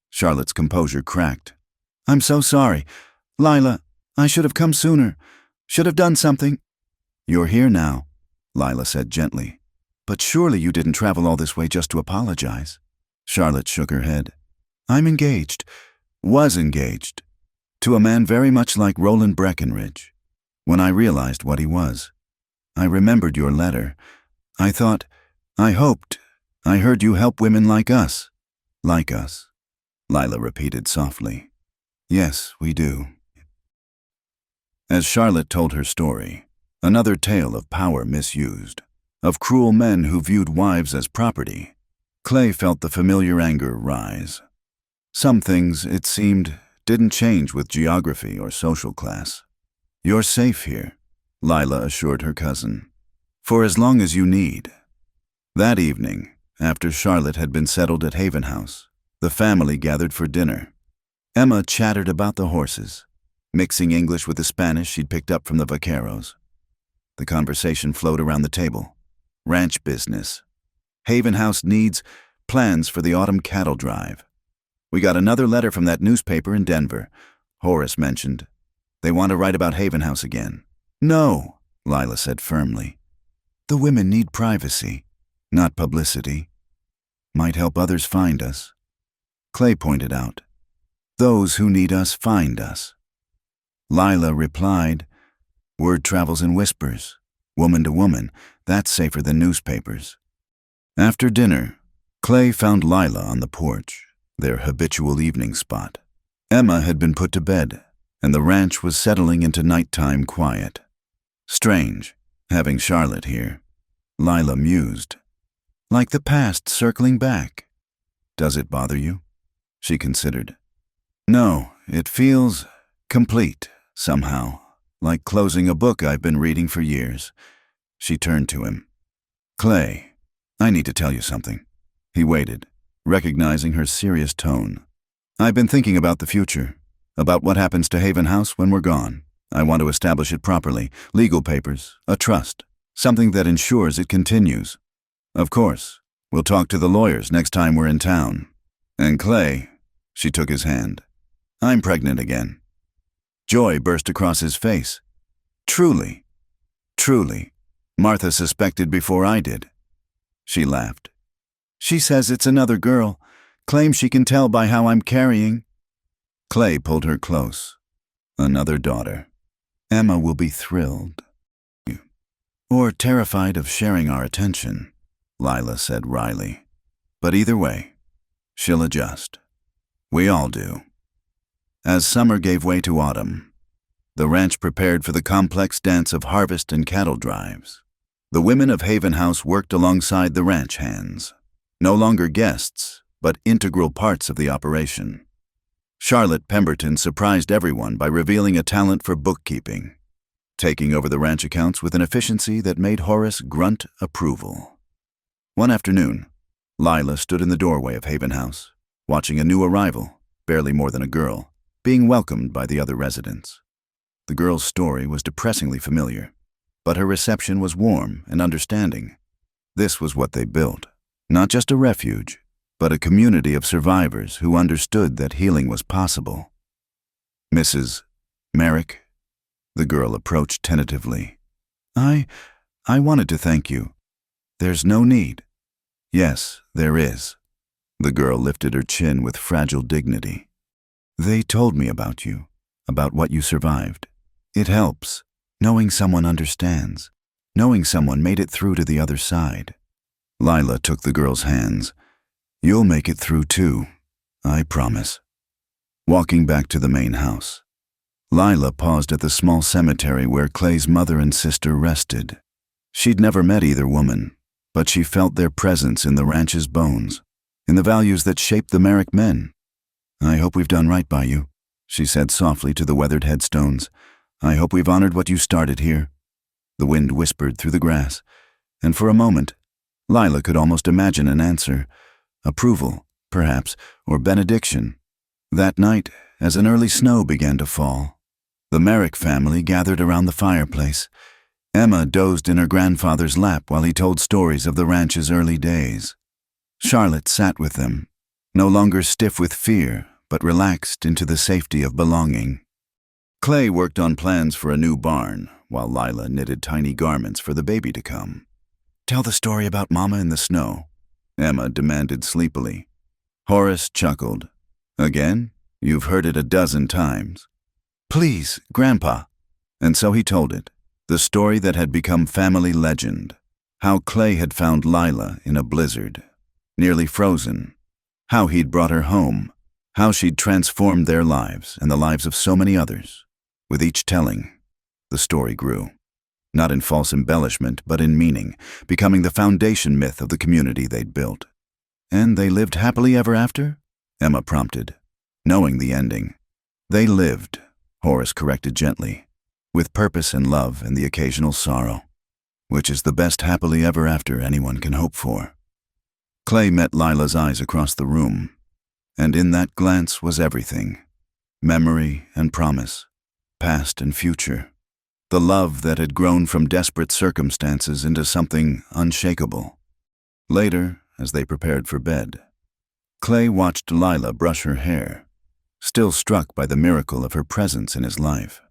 Charlotte's composure cracked. "I'm so sorry. Lila, I should have come sooner. Should have done something." "You're here now," Lila said gently. "But surely you didn't travel all this way just to apologize." Charlotte shook her head. "I'm engaged, was engaged, to a man very much like Roland Breckenridge. When I realized what he was, I remembered your letter. I thought, I hoped, I heard you help women like us." "Like us," Lila repeated softly. "Yes, we do." As As Charlotte told her story, another tale of power misused, of cruel men who viewed wives as property, Clay felt the familiar anger rise. Some things, it seemed, didn't change with geography or social class. "You're safe here," Lila assured her cousin, "for as long as you need." That evening, after Charlotte had been settled at Haven House, the family gathered for dinner. Emma chattered about the horses, mixing English with the Spanish she'd picked up from the vaqueros. The conversation flowed around the table. Ranch business. Haven House needs plans for the autumn cattle drive. "We got another letter from that newspaper in Denver," Horace mentioned. "They want to write about Haven House again." "No," Lila said firmly. "The women need privacy, not publicity. Might help others find us." Clay pointed out, "Those who need us find us." Lila replied, "Word travels in whispers. Woman to woman, that's safer than newspapers." After dinner, Clay found Lila on the porch, their habitual evening spot. Emma had been put to bed, and the ranch was settling into nighttime quiet. Strange, having Charlotte here, Lila mused. Like the past circling back. "Does it bother you?" She considered. "No, it feels complete, somehow, like closing a book I've been reading for years." She turned to him. "Clay, I need to tell you something." He waited, recognizing her serious tone. "I've been thinking about the future, about what happens to Haven House when we're gone. I want to establish it properly, legal papers, a trust, something that ensures it continues. Of course, we'll talk to the lawyers next time we're in town. And Clay," she took his hand, "I'm pregnant again." Joy burst across his face. "Truly, truly, Martha suspected before I did." She laughed. "She says it's another girl, claims she can tell by how I'm carrying." Clay pulled her close. "Another daughter. Emma will be thrilled." "Or terrified of sharing our attention," Lila said wryly. "But either way, she'll adjust. We all do." As summer gave way to autumn, the ranch prepared for the complex dance of harvest and cattle drives. The women of Haven House worked alongside the ranch hands, no longer guests, but integral parts of the operation. Charlotte Pemberton surprised everyone by revealing a talent for bookkeeping, taking over the ranch accounts with an efficiency that made Horace grunt approval. One afternoon, Lila stood in the doorway of Haven House, watching a new arrival, barely more than a girl, being welcomed by the other residents. The girl's story was depressingly familiar, but her reception was warm and understanding. This was what they built, not just a refuge, but a community of survivors who understood that healing was possible. "Mrs. Merrick," the girl approached tentatively. I wanted to thank you. There's no need." "Yes, there is." The girl lifted her chin with fragile dignity. "They told me about you, about what you survived. It helps, knowing someone understands, knowing someone made it through to the other side." Lila took the girl's hands. "You'll make it through too, I promise." Walking back to the main house, Lila paused at the small cemetery where Clay's mother and sister rested. She'd never met either woman, but she felt their presence in the ranch's bones, in the values that shaped the Merrick men. "I hope we've done right by you," she said softly to the weathered headstones. "I hope we've honored what you started here." The wind whispered through the grass, and for a moment, Lila could almost imagine an answer. Approval, perhaps, or benediction. That night, as an early snow began to fall, the Merrick family gathered around the fireplace. Emma dozed in her grandfather's lap while he told stories of the ranch's early days. Charlotte sat with them, no longer stiff with fear, but relaxed into the safety of belonging. Clay worked on plans for a new barn, while Lila knitted tiny garments for the baby to come. "Tell the story about Mama in the snow," Emma demanded sleepily. Horace chuckled. "Again? You've heard it a dozen times." "Please, Grandpa." And so he told it, the story that had become family legend. How Clay had found Lila in a blizzard, nearly frozen. How he'd brought her home. How she'd transformed their lives and the lives of so many others. With each telling, The story grew, not in false embellishment, but in meaning, becoming the foundation myth of the community they'd built. "And they lived happily ever after?" Emma prompted, knowing the ending. "They lived," Horace corrected gently, "with purpose and love and the occasional sorrow, which is the best happily ever after anyone can hope for." Clay met Lila's eyes across the room, and in that glance was everything: memory and promise, past and future, the love that had grown from desperate circumstances into something unshakable. Later, as they prepared for bed, Clay watched Lila brush her hair, still struck by the miracle of her presence in his life.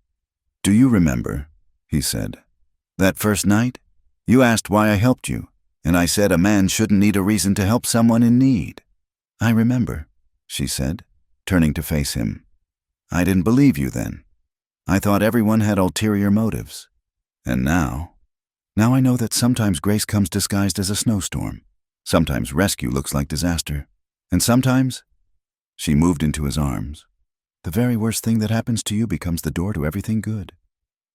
"Do you remember," he said, "that first night? You asked why I helped you, and I said a man shouldn't need a reason to help someone in need." "I remember," she said, turning to face him. "I didn't believe you then. I thought everyone had ulterior motives. And now I know that sometimes grace comes disguised as a snowstorm. Sometimes rescue looks like disaster. And sometimes—" She moved into his arms. "The very worst thing that happens to you becomes the door to everything good."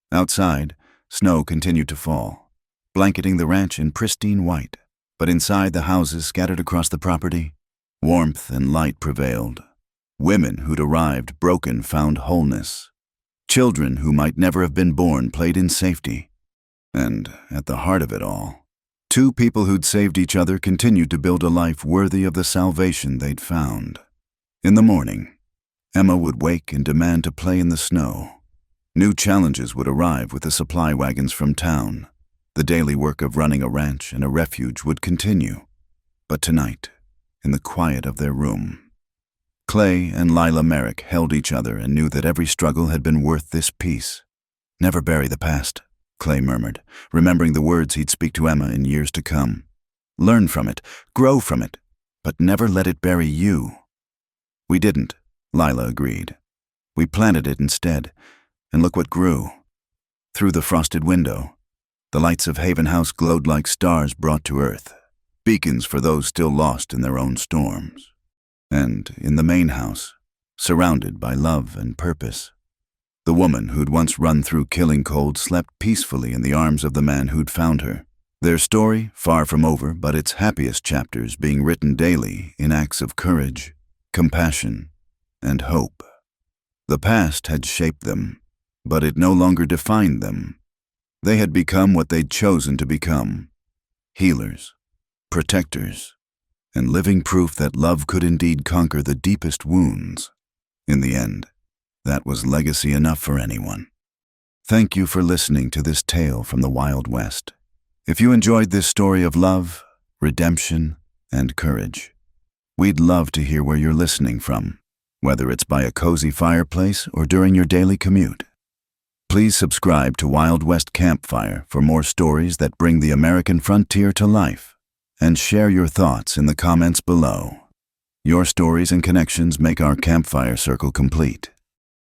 Outside, snow continued to fall, blanketing the ranch in pristine white. But inside the houses scattered across the property, warmth and light prevailed. Women who'd arrived broken found wholeness. Children who might never have been born played in safety. And at the heart of it all, two people who'd saved each other continued to build a life worthy of the salvation they'd found. In the morning, Emma would wake and demand to play in the snow. New challenges would arrive with the supply wagons from town. The daily work of running a ranch and a refuge would continue. But tonight, in the quiet of their room, Clay and Lila Merrick held each other and knew that every struggle had been worth this peace. "Never bury the past," Clay murmured, remembering the words he'd speak to Emma in years to come. "Learn from it, grow from it, but never let it bury you." "We didn't," Lila agreed. "We planted it instead, and look what grew." Through the frosted window, the lights of Haven House glowed like stars brought to earth, beacons for those still lost in their own storms. And in the main house, surrounded by love and purpose, the woman who'd once run through killing cold slept peacefully in the arms of the man who'd found her. Their story far from over, but its happiest chapters being written daily in acts of courage, compassion, and hope. The past had shaped them, but it no longer defined them. They had become what they'd chosen to become: healers, protectors, and living proof that love could indeed conquer the deepest wounds. In the end, that was legacy enough for anyone. Thank you for listening to this tale from the Wild West. If you enjoyed this story of love, redemption, and courage, we'd love to hear where you're listening from, whether it's by a cozy fireplace or during your daily commute. Please subscribe to Wild West Campfire for more stories that bring the American frontier to life, and share your thoughts in the comments below. Your stories and connections make our campfire circle complete.